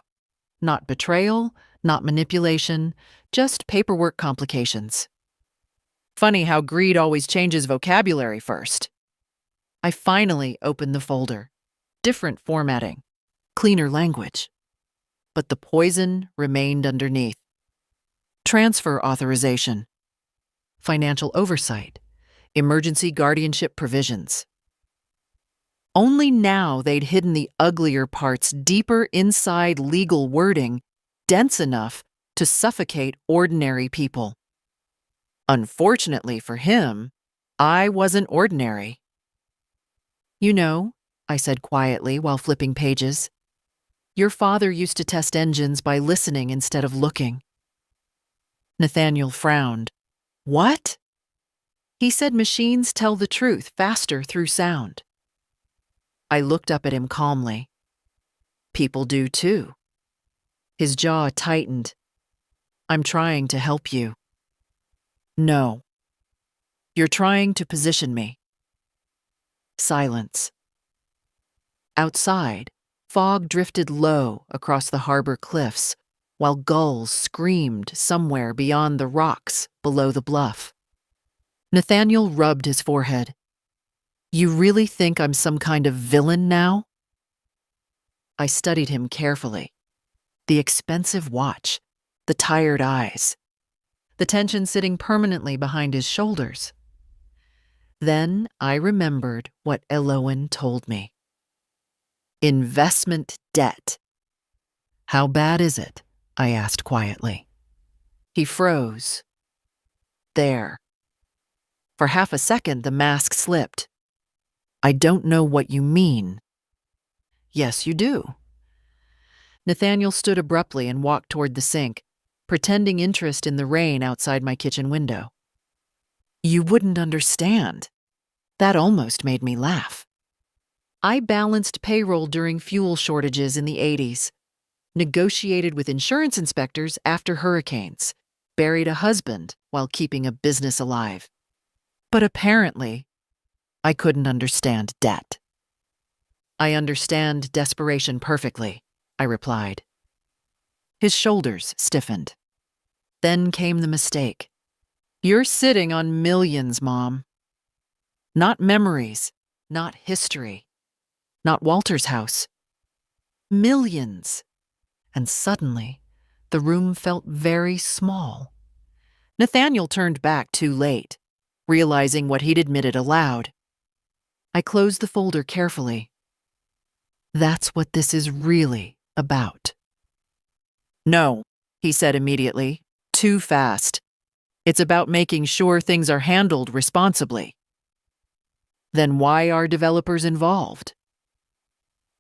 [SPEAKER 1] Not betrayal, not manipulation, just paperwork complications. Funny how greed always changes vocabulary first. I finally opened the folder. Different formatting, cleaner language. But the poison remained underneath. Transfer authorization, financial oversight, emergency guardianship provisions. Only now they'd hidden the uglier parts deeper inside legal wording, dense enough to suffocate ordinary people. Unfortunately for him, I wasn't ordinary. "You know," I said quietly while flipping pages, "your father used to test engines by listening instead of looking." Nathaniel frowned. "What?" "He said machines tell the truth faster through sound." I looked up at him calmly. "People do too." His jaw tightened. "I'm trying to help you." "No. You're trying to position me." Silence. Outside, fog drifted low across the harbor cliffs, while gulls screamed somewhere beyond the rocks below the bluff. Nathaniel rubbed his forehead. "You really think I'm some kind of villain now?" I studied him carefully. The expensive watch, the tired eyes, the tension sitting permanently behind his shoulders. Then I remembered what Elowen told me. Investment debt. "How bad is it?" I asked quietly. He froze. There. For half a second, the mask slipped. "I don't know what you mean." "Yes, you do." Nathaniel stood abruptly and walked toward the sink, pretending interest in the rain outside my kitchen window. "You wouldn't understand." That almost made me laugh. I balanced payroll during fuel shortages in the 80s, negotiated with insurance inspectors after hurricanes, buried a husband while keeping a business alive. But apparently, I couldn't understand debt. "I understand desperation perfectly," I replied. His shoulders stiffened. Then came the mistake. "You're sitting on millions, Mom. Not memories, not history, not Walter's house. Millions." And suddenly, the room felt very small. Nathaniel turned back too late, realizing what he'd admitted aloud. I closed the folder carefully. "That's what this is really about." "No," he said immediately, too fast. "It's about making sure things are handled responsibly." "Then why are developers involved?"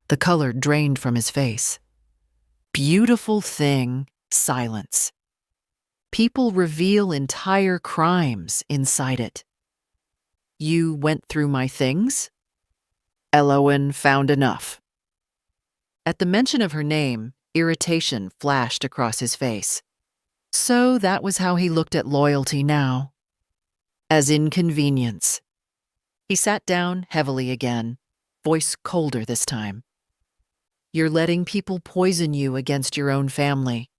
[SPEAKER 1] The color drained from his face. Beautiful thing, silence. People reveal entire crimes inside it. "You went through my things?" Elowen found enough. At the mention of her name, irritation flashed across his face. So that was how he looked at loyalty now. As inconvenience. He sat down heavily again, voice colder this time. "You're letting people poison you against your own family."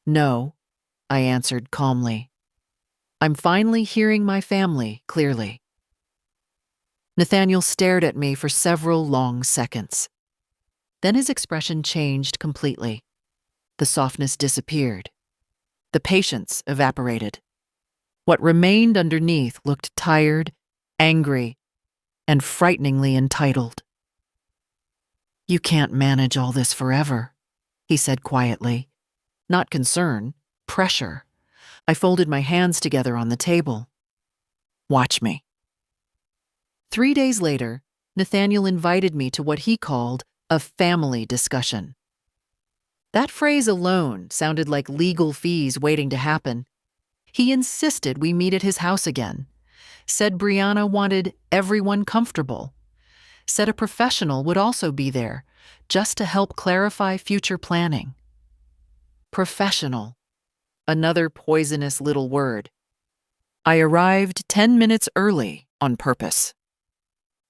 [SPEAKER 1] No, I answered calmly. I'm finally hearing my family clearly. Nathaniel stared at me for several long seconds. Then his expression changed completely. The softness disappeared. The patience evaporated. What remained underneath looked tired, angry, and frighteningly entitled. You can't manage all this forever, he said quietly. Not concern, pressure. I folded my hands together on the table. Watch me. 3 days later, Nathaniel invited me to what he called a family discussion. That phrase alone sounded like legal fees waiting to happen. He insisted we meet at his house again, said Brianna wanted everyone comfortable, said a professional would also be there, just to help clarify future planning. Professional. Another poisonous little word. I arrived 10 minutes early on purpose.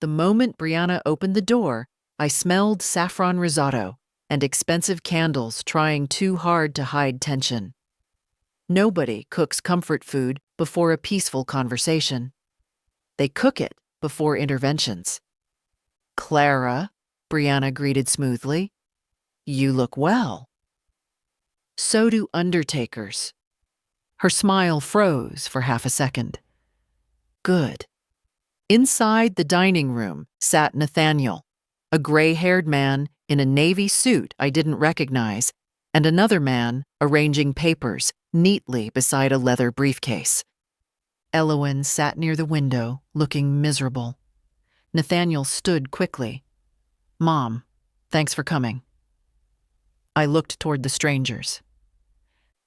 [SPEAKER 1] The moment Brianna opened the door, I smelled saffron risotto and expensive candles trying too hard to hide tension. Nobody cooks comfort food before a peaceful conversation. They cook it before interventions. Clara, Brianna greeted smoothly. You look well. So do undertakers. Her smile froze for half a second. Good. Inside the dining room sat Nathaniel, a gray-haired man in a navy suit I didn't recognize, and another man arranging papers neatly beside a leather briefcase. Elowen sat near the window, looking miserable. Nathaniel stood quickly. Mom, thanks for coming. I looked toward the strangers.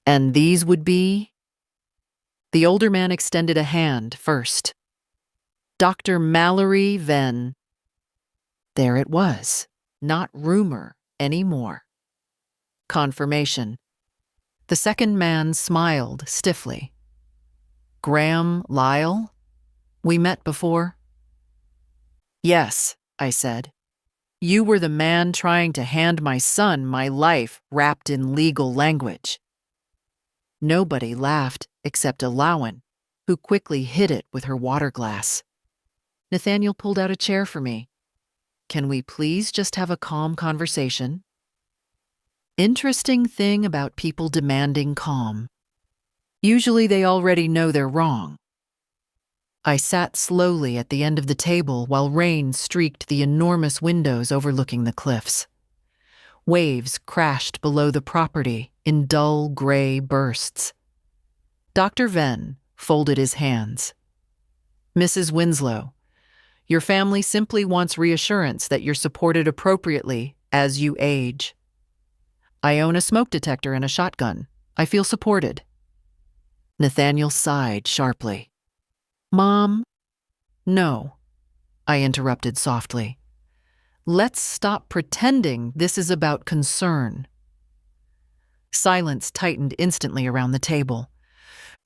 [SPEAKER 1] And these would be? The older man extended a hand first. Dr. Mallory Venn. There it was, not rumor anymore. Confirmation. The second man smiled stiffly. Graham Lyle? We met before? Yes, I said. You were the man trying to hand my son my life wrapped in legal language. Nobody laughed except Elowen, who quickly hid it with her water glass. Nathaniel pulled out a chair for me. Can we please just have a calm conversation? Interesting thing about people demanding calm. Usually they already know they're wrong. I sat slowly at the end of the table while rain streaked the enormous windows overlooking the cliffs. Waves crashed below the property in dull gray bursts. Dr. Venn folded his hands. Mrs. Winslow, your family simply wants reassurance that you're supported appropriately as you age. I own a smoke detector and a shotgun. I feel supported. Nathaniel sighed sharply. Mom? No, I interrupted softly. Let's stop pretending this is about concern. Silence tightened instantly around the table.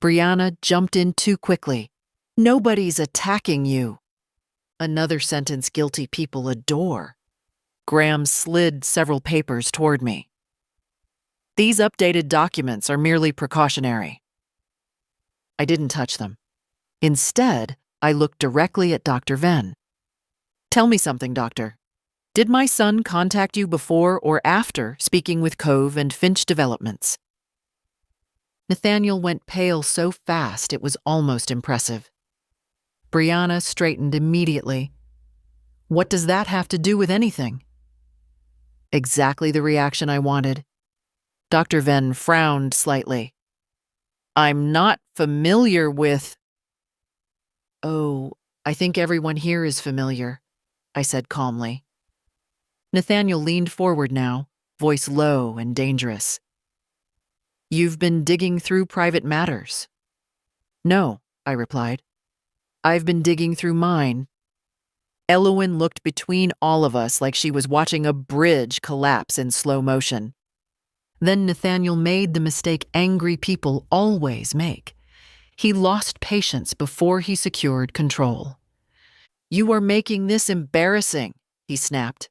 [SPEAKER 1] Brianna jumped in too quickly. Nobody's attacking you. Another sentence guilty people adore. Graham slid several papers toward me. These updated documents are merely precautionary. I didn't touch them. Instead, I looked directly at Dr. Venn. Tell me something, doctor. Did my son contact you before or after speaking with Cove and Finch Developments? Nathaniel went pale so fast it was almost impressive. Brianna straightened immediately. What does that have to do with anything? Exactly the reaction I wanted. Dr. Venn frowned slightly. I'm not familiar with... Oh, I think everyone here is familiar, I said calmly. Nathaniel leaned forward now, voice low and dangerous. You've been digging through private matters. No, I replied. I've been digging through mine. Elowen looked between all of us like she was watching a bridge collapse in slow motion. Then Nathaniel made the mistake angry people always make. He lost patience before he secured control. You are making this embarrassing, he snapped.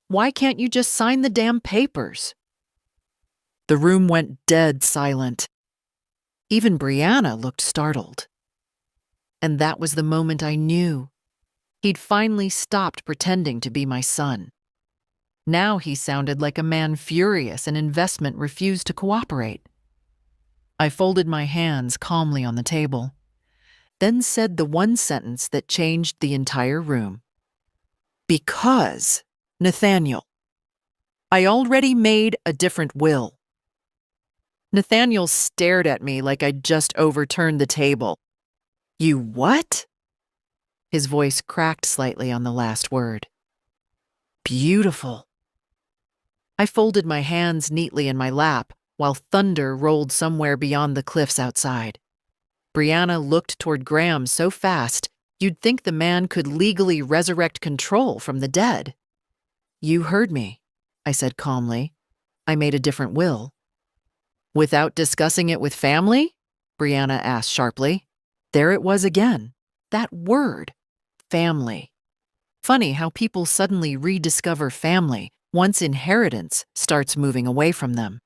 [SPEAKER 1] Why can't you just sign the damn papers? The room went dead silent. Even Brianna looked startled. And that was the moment I knew. He'd finally stopped pretending to be my son. Now he sounded like a man furious an investment refused to cooperate. I folded my hands calmly on the table, then said the one sentence that changed the entire room. Because, Nathaniel, I already made a different will. Nathaniel stared at me like I'd just overturned the table. You what? His voice cracked slightly on the last word. Beautiful. I folded my hands neatly in my lap while thunder rolled somewhere beyond the cliffs outside. Brianna looked toward Graham so fast you'd think the man could legally resurrect control from the dead. You heard me, I said calmly. I made a different will. Without discussing it with family? Brianna asked sharply. There it was again. That word. Family. Funny how people suddenly rediscover family once inheritance starts moving away from them.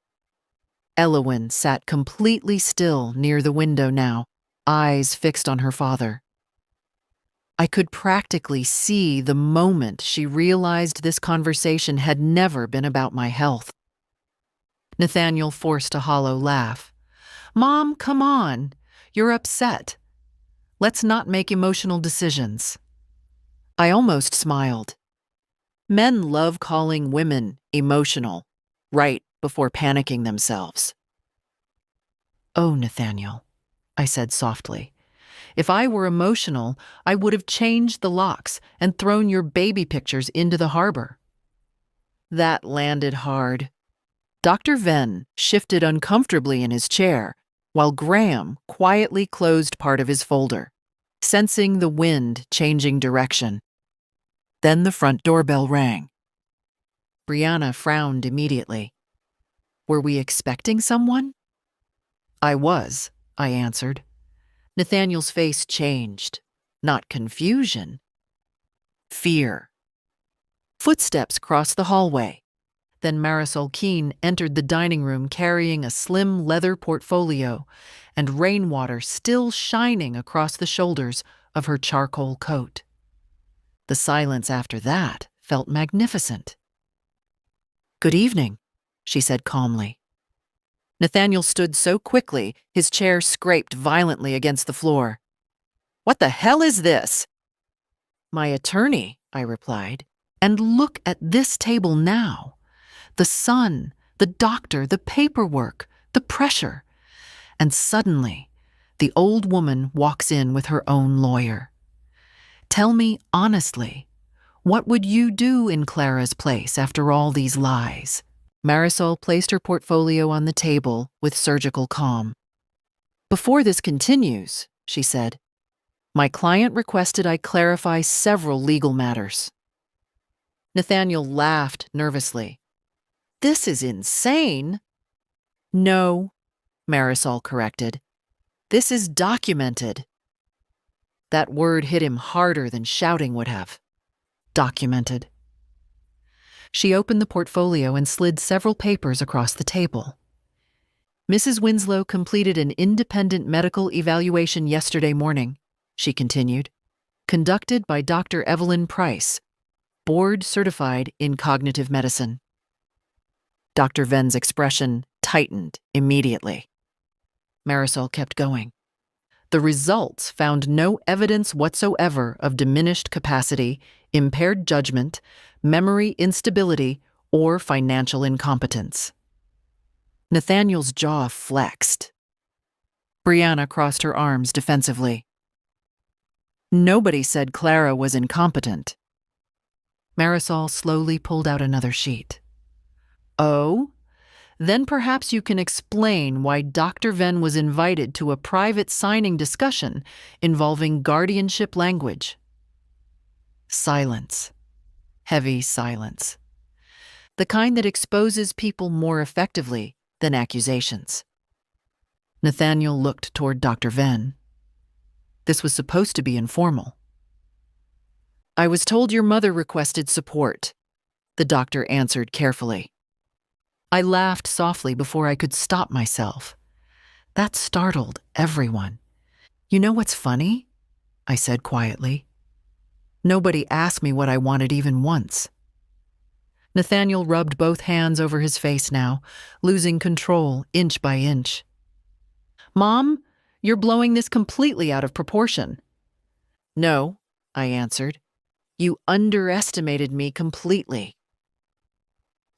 [SPEAKER 1] Elowyn sat completely still near the window now, eyes fixed on her father. I could practically see the moment she realized this conversation had never been about my health. Nathaniel forced a hollow laugh. Mom, come on. You're upset. Let's not make emotional decisions. I almost smiled. Men love calling women emotional, right before panicking themselves. Oh, Nathaniel, I said softly. If I were emotional, I would have changed the locks and thrown your baby pictures into the harbor. That landed hard. Dr. Venn shifted uncomfortably in his chair, while Graham quietly closed part of his folder, sensing the wind changing direction. Then the front doorbell rang. Brianna frowned immediately. Were we expecting someone? I was, I answered. Nathaniel's face changed. Not confusion. Fear. Footsteps crossed the hallway. Then Marisol Keene entered the dining room carrying a slim leather portfolio and rainwater still shining across the shoulders of her charcoal coat. The silence after that felt magnificent. Good evening, she said calmly. Nathaniel stood so quickly, his chair scraped violently against the floor. What the hell is this? My attorney, I replied. And look at this table now. The sun, the doctor, the paperwork, the pressure. And suddenly, the old woman walks in with her own lawyer. Tell me honestly, what would you do in Clara's place after all these lies? Marisol placed her portfolio on the table with surgical calm. Before this continues, she said, my client requested I clarify several legal matters. Nathaniel laughed nervously. This is insane. No, Marisol corrected. This is documented. That word hit him harder than shouting would have. Documented. She opened the portfolio and slid several papers across the table. Mrs. Winslow completed an independent medical evaluation yesterday morning, she continued, conducted by Dr. Evelyn Price, board certified in cognitive medicine. Dr. Venn's expression tightened immediately. Marisol kept going. The results found no evidence whatsoever of diminished capacity, impaired judgment, memory instability, or financial incompetence. Nathaniel's jaw flexed. Brianna crossed her arms defensively. Nobody said Clara was incompetent. Marisol slowly pulled out another sheet. Oh? Then perhaps you can explain why Dr. Venn was invited to a private signing discussion involving guardianship language. Silence. Heavy silence. The kind that exposes people more effectively than accusations. Nathaniel looked toward Dr. Venn. This was supposed to be informal. I was told your mother requested support, the doctor answered carefully. I laughed softly before I could stop myself. That startled everyone. "You know what's funny?" I said quietly. "Nobody asked me what I wanted even once." Nathaniel rubbed both hands over his face now, losing control inch by inch. "Mom, you're blowing this completely out of proportion." "No," I answered. "You underestimated me completely."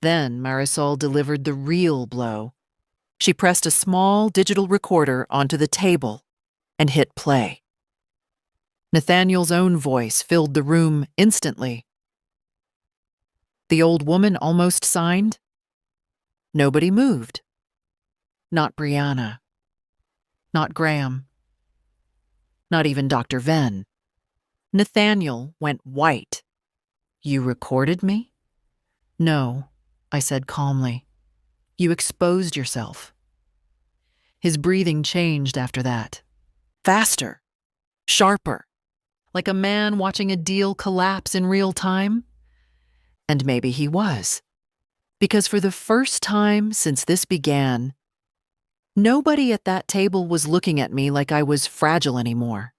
[SPEAKER 1] Then Marisol delivered the real blow. She pressed a small digital recorder onto the table and hit play. Nathaniel's own voice filled the room instantly. The old woman almost signed. Nobody moved. Not Brianna. Not Graham. Not even Dr. Venn. Nathaniel went white. "You recorded me?" "No," I said calmly. "You exposed yourself." His breathing changed after that. Faster. Sharper. Like a man watching a deal collapse in real time. And maybe he was. Because for the first time since this began, nobody at that table was looking at me like I was fragile anymore.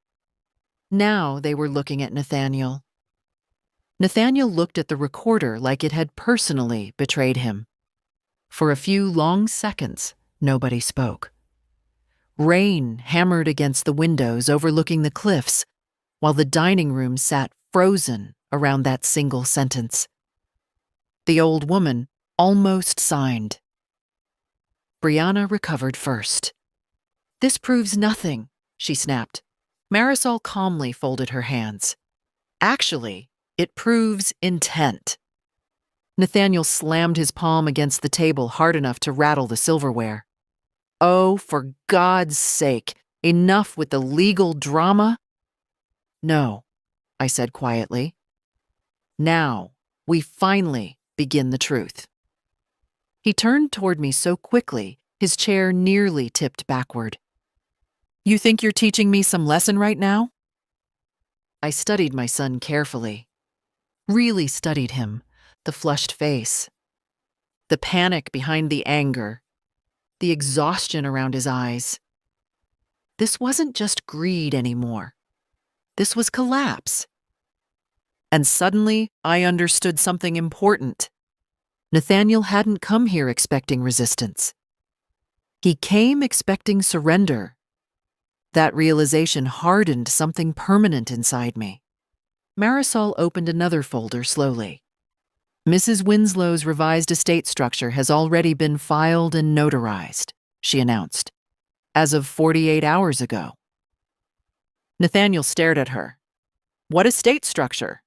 [SPEAKER 1] Now they were looking at Nathaniel. Nathaniel looked at the recorder like it had personally betrayed him. For a few long seconds, nobody spoke. Rain hammered against the windows overlooking the cliffs, while the dining room sat frozen around that single sentence. The old woman almost signed. Brianna recovered first. "This proves nothing," she snapped. Marisol calmly folded her hands. "Actually, it proves intent." Nathaniel slammed his palm against the table hard enough to rattle the silverware. "Oh, for God's sake, enough with the legal drama?" "No," I said quietly. "Now, we finally begin the truth." He turned toward me so quickly, his chair nearly tipped backward. "You think you're teaching me some lesson right now?" I studied my son carefully. Really studied him, the flushed face, the panic behind the anger, the exhaustion around his eyes. This wasn't just greed anymore. This was collapse. And suddenly, I understood something important. Nathaniel hadn't come here expecting resistance. He came expecting surrender. That realization hardened something permanent inside me. Marisol opened another folder slowly. "Mrs. Winslow's revised estate structure has already been filed and notarized," she announced, "as of 48 hours ago." Nathaniel stared at her. "What estate structure?"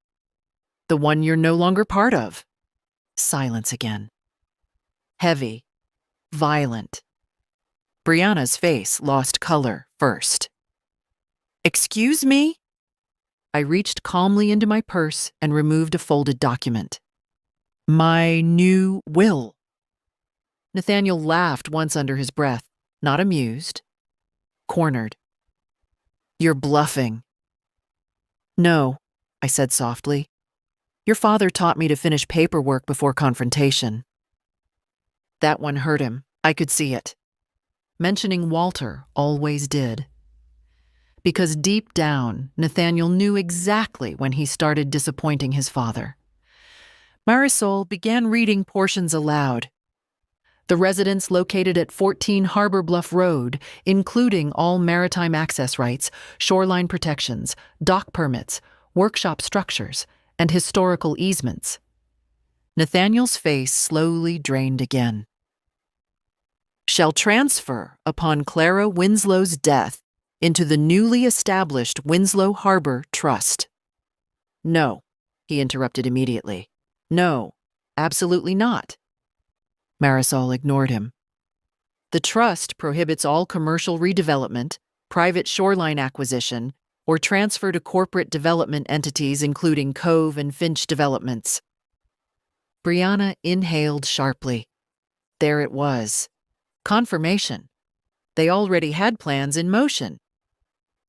[SPEAKER 1] "The one you're no longer part of." Silence again. Heavy. Violent. Brianna's face lost color first. "Excuse me?" I reached calmly into my purse and removed a folded document. "My new will." Nathaniel laughed once under his breath, not amused. Cornered. "You're bluffing." "No," I said softly. "Your father taught me to finish paperwork before confrontation." That one hurt him. I could see it. Mentioning Walter always did. Because deep down, Nathaniel knew exactly when he started disappointing his father. Marisol began reading portions aloud. The residence located at 14 Harbor Bluff Road, including all maritime access rights, shoreline protections, dock permits, workshop structures, and historical easements. Nathaniel's face slowly drained again. "Shall transfer upon Clara Winslow's death into the newly established Winslow Harbor Trust." "No," he interrupted immediately. "No, absolutely not." Marisol ignored him. "The trust prohibits all commercial redevelopment, private shoreline acquisition, or transfer to corporate development entities including Cove and Finch developments." Brianna inhaled sharply. There it was. Confirmation. They already had plans in motion.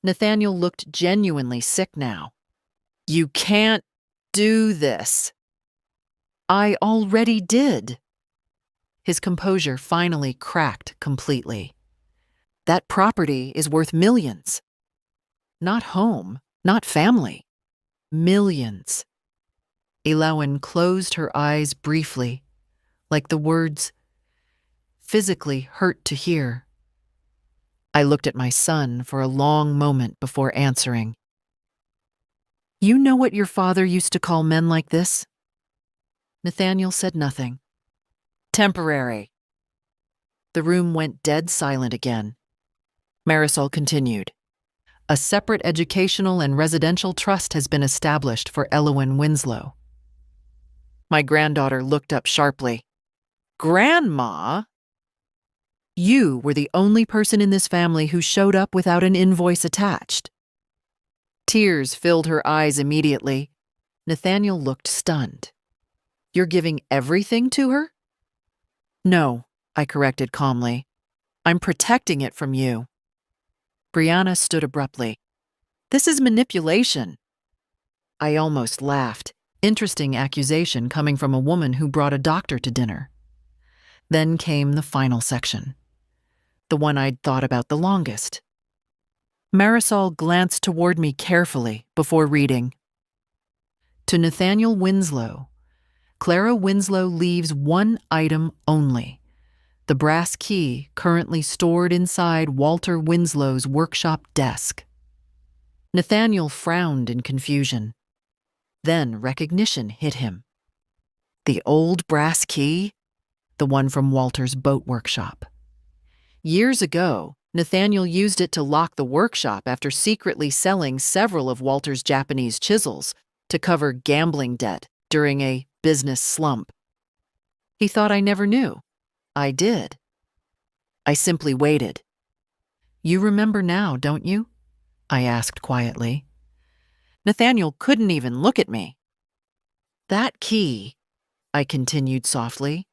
[SPEAKER 1] Nathaniel looked genuinely sick now. "You can't do this." "I already did." His composure finally cracked completely. That property is worth millions. Not home, not family. Millions. Elowen closed her eyes briefly, like the words physically hurt to hear. I looked at my son for a long moment before answering. You know what your father used to call men like this? Nathaniel said nothing. Temporary. The room went dead silent again. Marisol continued. A separate educational and residential trust has been established for Clara Winslow. My granddaughter looked up sharply. Grandma? You were the only person in this family who showed up without an invoice attached. Tears filled her eyes immediately. Nathaniel looked stunned. You're giving everything to her? No, I corrected calmly. I'm protecting it from you. Brianna stood abruptly. This is manipulation. I almost laughed. Interesting accusation coming from a woman who brought a doctor to dinner. Then came the final section. The one I'd thought about the longest. Marisol glanced toward me carefully before reading. To Nathaniel Winslow, Clara Winslow leaves one item only, the brass key currently stored inside Walter Winslow's workshop desk. Nathaniel frowned in confusion. Then recognition hit him. The old brass key? The one from Walter's boat workshop. Years ago, Nathaniel used it to lock the workshop after secretly selling several of Walter's Japanese chisels to cover gambling debt during a business slump. He thought I never knew. I did. I simply waited. You remember now, don't you? I asked quietly. Nathaniel couldn't even look at me. That key, I continued softly,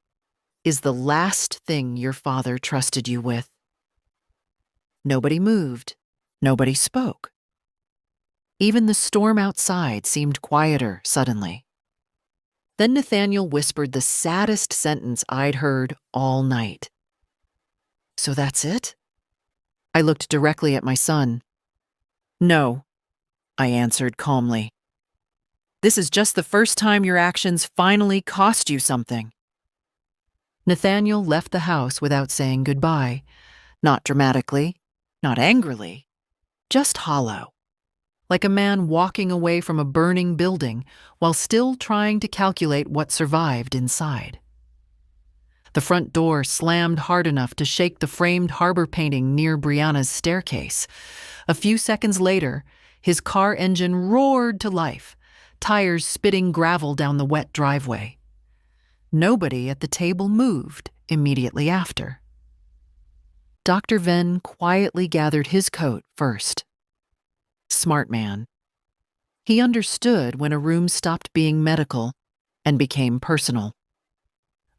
[SPEAKER 1] is the last thing your father trusted you with. Nobody moved. Nobody spoke. Even the storm outside seemed quieter suddenly. Then Nathaniel whispered the saddest sentence I'd heard all night. So that's it? I looked directly at my son. No, I answered calmly. This is just the first time your actions finally cost you something. Nathaniel left the house without saying goodbye, not dramatically, not angrily, just hollow, like a man walking away from a burning building while still trying to calculate what survived inside. The front door slammed hard enough to shake the framed harbor painting near Brianna's staircase. A few seconds later, his car engine roared to life, tires spitting gravel down the wet driveway. Nobody at the table moved immediately after. Dr. Venn quietly gathered his coat first. Smart man. He understood when a room stopped being medical and became personal.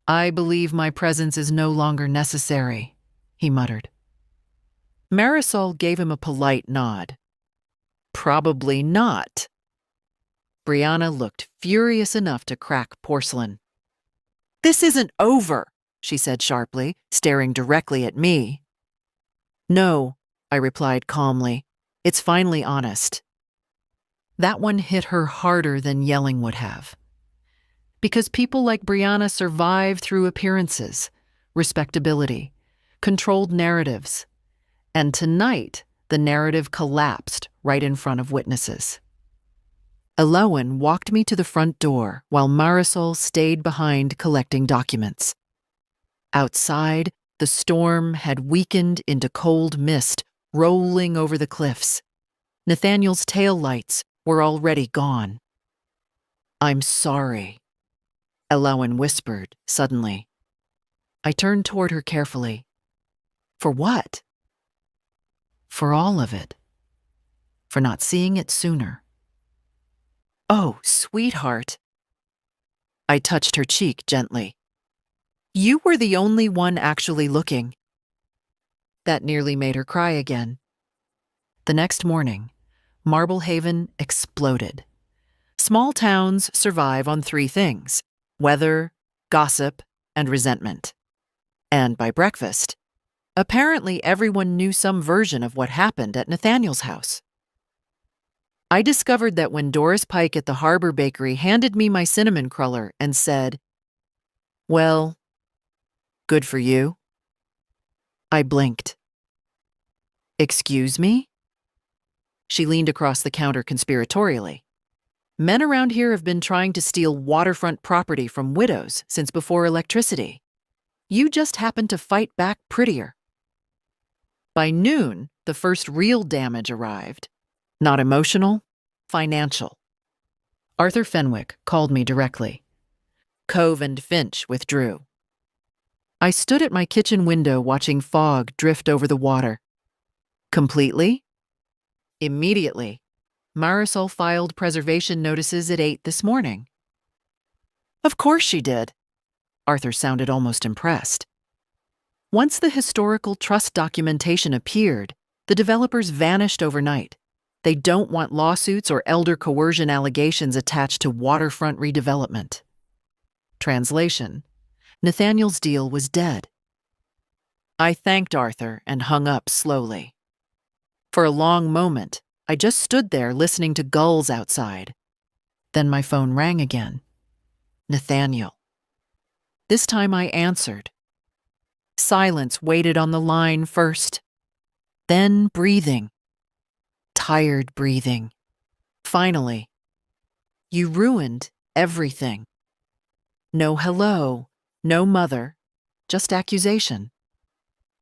[SPEAKER 1] I believe my presence is no longer necessary, he muttered. Marisol gave him a polite nod. Probably not. Brianna looked furious enough to crack porcelain. This isn't over, she said sharply, staring directly at me. No, I replied calmly. It's finally honest. That one hit her harder than yelling would have. Because people like Brianna survive through appearances, respectability, controlled narratives. And tonight, the narrative collapsed right in front of witnesses. Elowen walked me to the front door while Marisol stayed behind collecting documents. Outside, the storm had weakened into cold mist rolling over the cliffs. Nathaniel's taillights were already gone. I'm sorry, Elowen whispered suddenly. I turned toward her carefully. For what? For all of it. For not seeing it sooner. Oh, sweetheart. I touched her cheek gently. You were the only one actually looking. That nearly made her cry again. The next morning, Marblehaven exploded. Small towns survive on three things: weather, gossip, and resentment. And by breakfast, apparently everyone knew some version of what happened at Nathaniel's house. I discovered that when Doris Pike at the Harbor Bakery handed me my cinnamon cruller and said, "Well, good for you," I blinked. "Excuse me?" She leaned across the counter conspiratorially. "Men around here have been trying to steal waterfront property from widows since before electricity. You just happened to fight back prettier." By noon, the first real damage arrived. Not emotional, financial. Arthur Fenwick called me directly. Cove and Finch withdrew. I stood at my kitchen window watching fog drift over the water. Completely? Immediately. Marisol filed preservation notices at 8 this morning. Of course she did. Arthur sounded almost impressed. Once the historical trust documentation appeared, the developers vanished overnight. They don't want lawsuits or elder coercion allegations attached to waterfront redevelopment. Translation: Nathaniel's deal was dead. I thanked Arthur and hung up slowly. For a long moment, I just stood there listening to gulls outside. Then my phone rang again. Nathaniel. This time I answered. Silence waited on the line first, then breathing. Tired breathing. Finally, "You ruined everything." No hello, no mother, just accusation.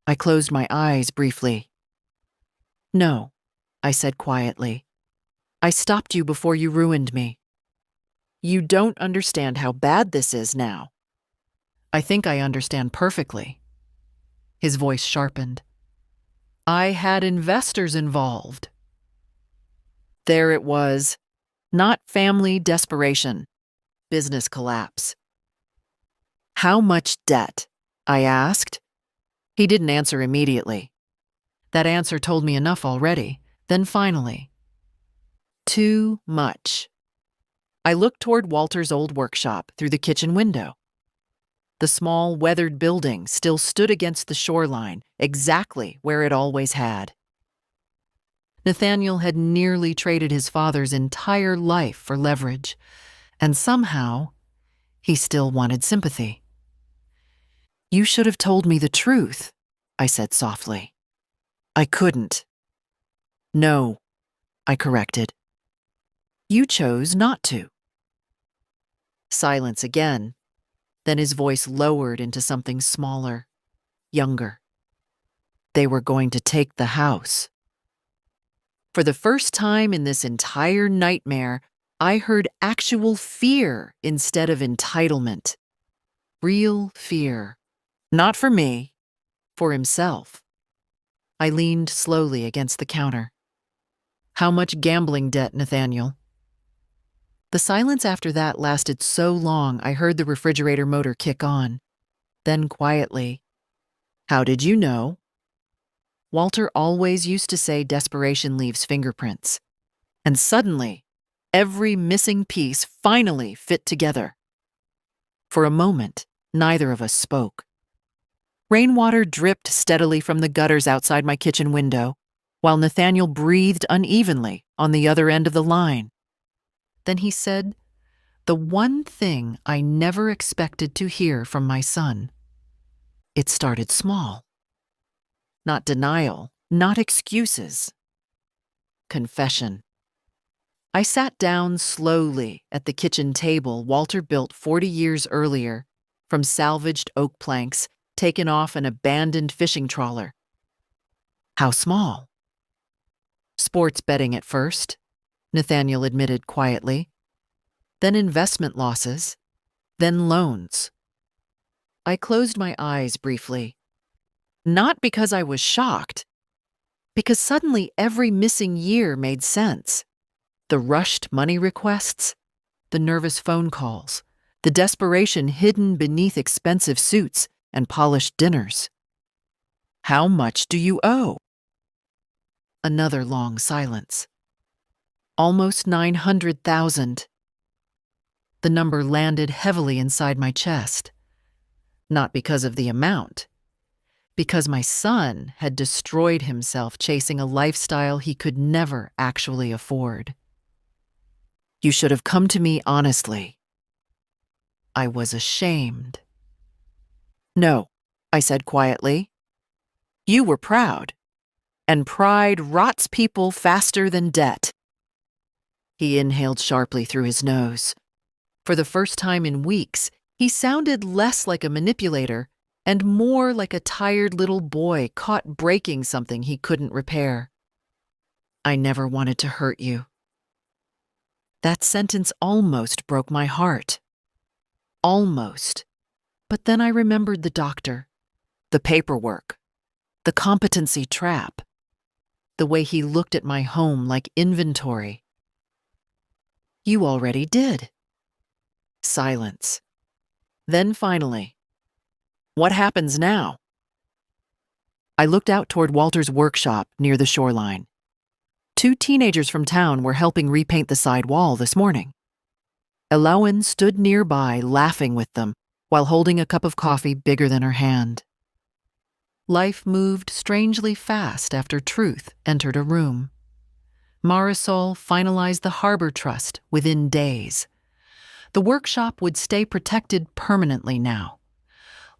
[SPEAKER 1] I closed my eyes briefly. "No," I said quietly. "I stopped you before you ruined me. You don't understand how bad this is now." "I think I understand perfectly." His voice sharpened. "I had investors involved." There it was. Not family desperation. Business collapse. "How much debt?" I asked. He didn't answer immediately. That answer told me enough already. Then finally, "Too much." I looked toward Walter's old workshop through the kitchen window. The small, weathered building still stood against the shoreline, exactly where it always had. Nathaniel had nearly traded his father's entire life for leverage, and somehow, he still wanted sympathy. "You should have told me the truth," I said softly. "I couldn't." "No," I corrected. "You chose not to." Silence again. Then his voice lowered into something smaller, younger. "They were going to take the house." For the first time in this entire nightmare, I heard actual fear instead of entitlement. Real fear. Not for me, for himself. I leaned slowly against the counter. "How much gambling debt, Nathaniel?" The silence after that lasted so long I heard the refrigerator motor kick on. Then quietly, "How did you know?" Walter always used to say desperation leaves fingerprints. And suddenly, every missing piece finally fit together. For a moment, neither of us spoke. Rainwater dripped steadily from the gutters outside my kitchen window, while Nathaniel breathed unevenly on the other end of the line. Then he said, the one thing I never expected to hear from my son. It started small. Not denial, not excuses. Confession. I sat down slowly at the kitchen table Walter built 40 years earlier from salvaged oak planks taken off an abandoned fishing trawler. How small? Sports betting at first, Nathaniel admitted quietly. Then investment losses. Then loans. I closed my eyes briefly. Not because I was shocked, because suddenly every missing year made sense. The rushed money requests, the nervous phone calls, the desperation hidden beneath expensive suits and polished dinners. How much do you owe? Another long silence. Almost 900,000. The number landed heavily inside my chest. Not because of the amount, Because my son had destroyed himself chasing a lifestyle he could never actually afford. You should have come to me honestly. I was ashamed. No, I said quietly. You were proud, and pride rots people faster than debt. He inhaled sharply through his nose. For the first time in weeks, he sounded less like a manipulator and more like a tired little boy caught breaking something he couldn't repair. I never wanted to hurt you. That sentence almost broke my heart. Almost. But then I remembered the doctor, the paperwork, the competency trap, the way he looked at my home like inventory. You already did. Silence. Then finally, what happens now? I looked out toward Walter's workshop near the shoreline. 2 teenagers from town were helping repaint the side wall this morning. Elowen stood nearby laughing with them while holding a cup of coffee bigger than her hand. Life moved strangely fast after Truth entered a room. Marisol finalized the harbor trust within days. The workshop would stay protected permanently now.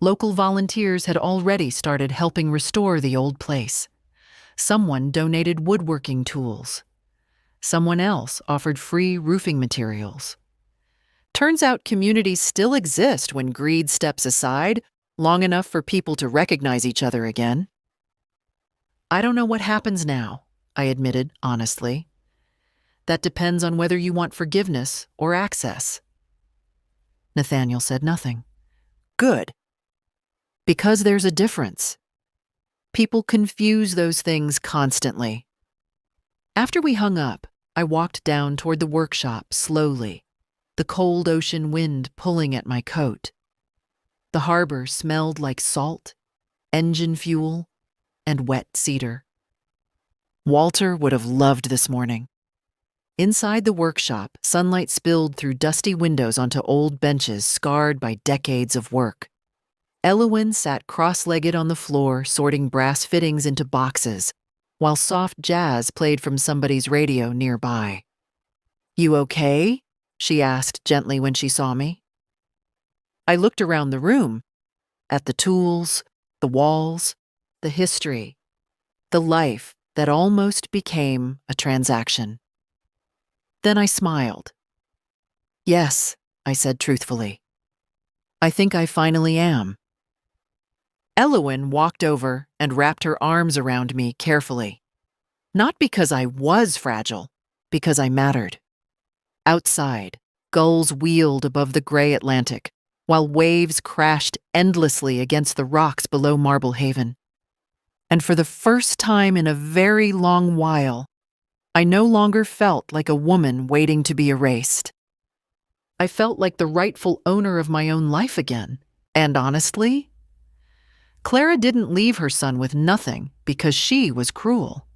[SPEAKER 1] Local volunteers had already started helping restore the old place. Someone donated woodworking tools. Someone else offered free roofing materials. Turns out communities still exist when greed steps aside, long enough for people to recognize each other again. I don't know what happens now, I admitted honestly. That depends on whether you want forgiveness or access. Nathaniel said nothing. Good. Because there's a difference. People confuse those things constantly. After we hung up, I walked down toward the workshop slowly, the cold ocean wind pulling at my coat. The harbor smelled like salt, engine fuel, and wet cedar. Walter would have loved this morning. Inside the workshop, sunlight spilled through dusty windows onto old benches scarred by decades of work. Elowen sat cross-legged on the floor, sorting brass fittings into boxes, while soft jazz played from somebody's radio nearby. You okay? She asked gently when she saw me. I looked around the room, at the tools, the walls, the history, the life that almost became a transaction. Then I smiled. Yes, I said truthfully. I think I finally am. Elowen walked over and wrapped her arms around me carefully. Not because I was fragile, because I mattered. Outside, gulls wheeled above the gray Atlantic, while waves crashed endlessly against the rocks below Marblehaven. And for the first time in a very long while, I no longer felt like a woman waiting to be erased. I felt like the rightful owner of my own life again, and honestly, Clara didn't leave her son with nothing because she was cruel.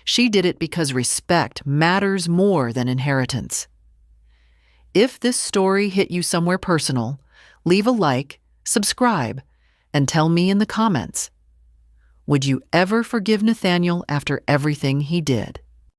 [SPEAKER 1] She did it because respect matters more than inheritance. If this story hit you somewhere personal, leave a like, subscribe, and tell me in the comments, would you ever forgive Nathaniel after everything he did?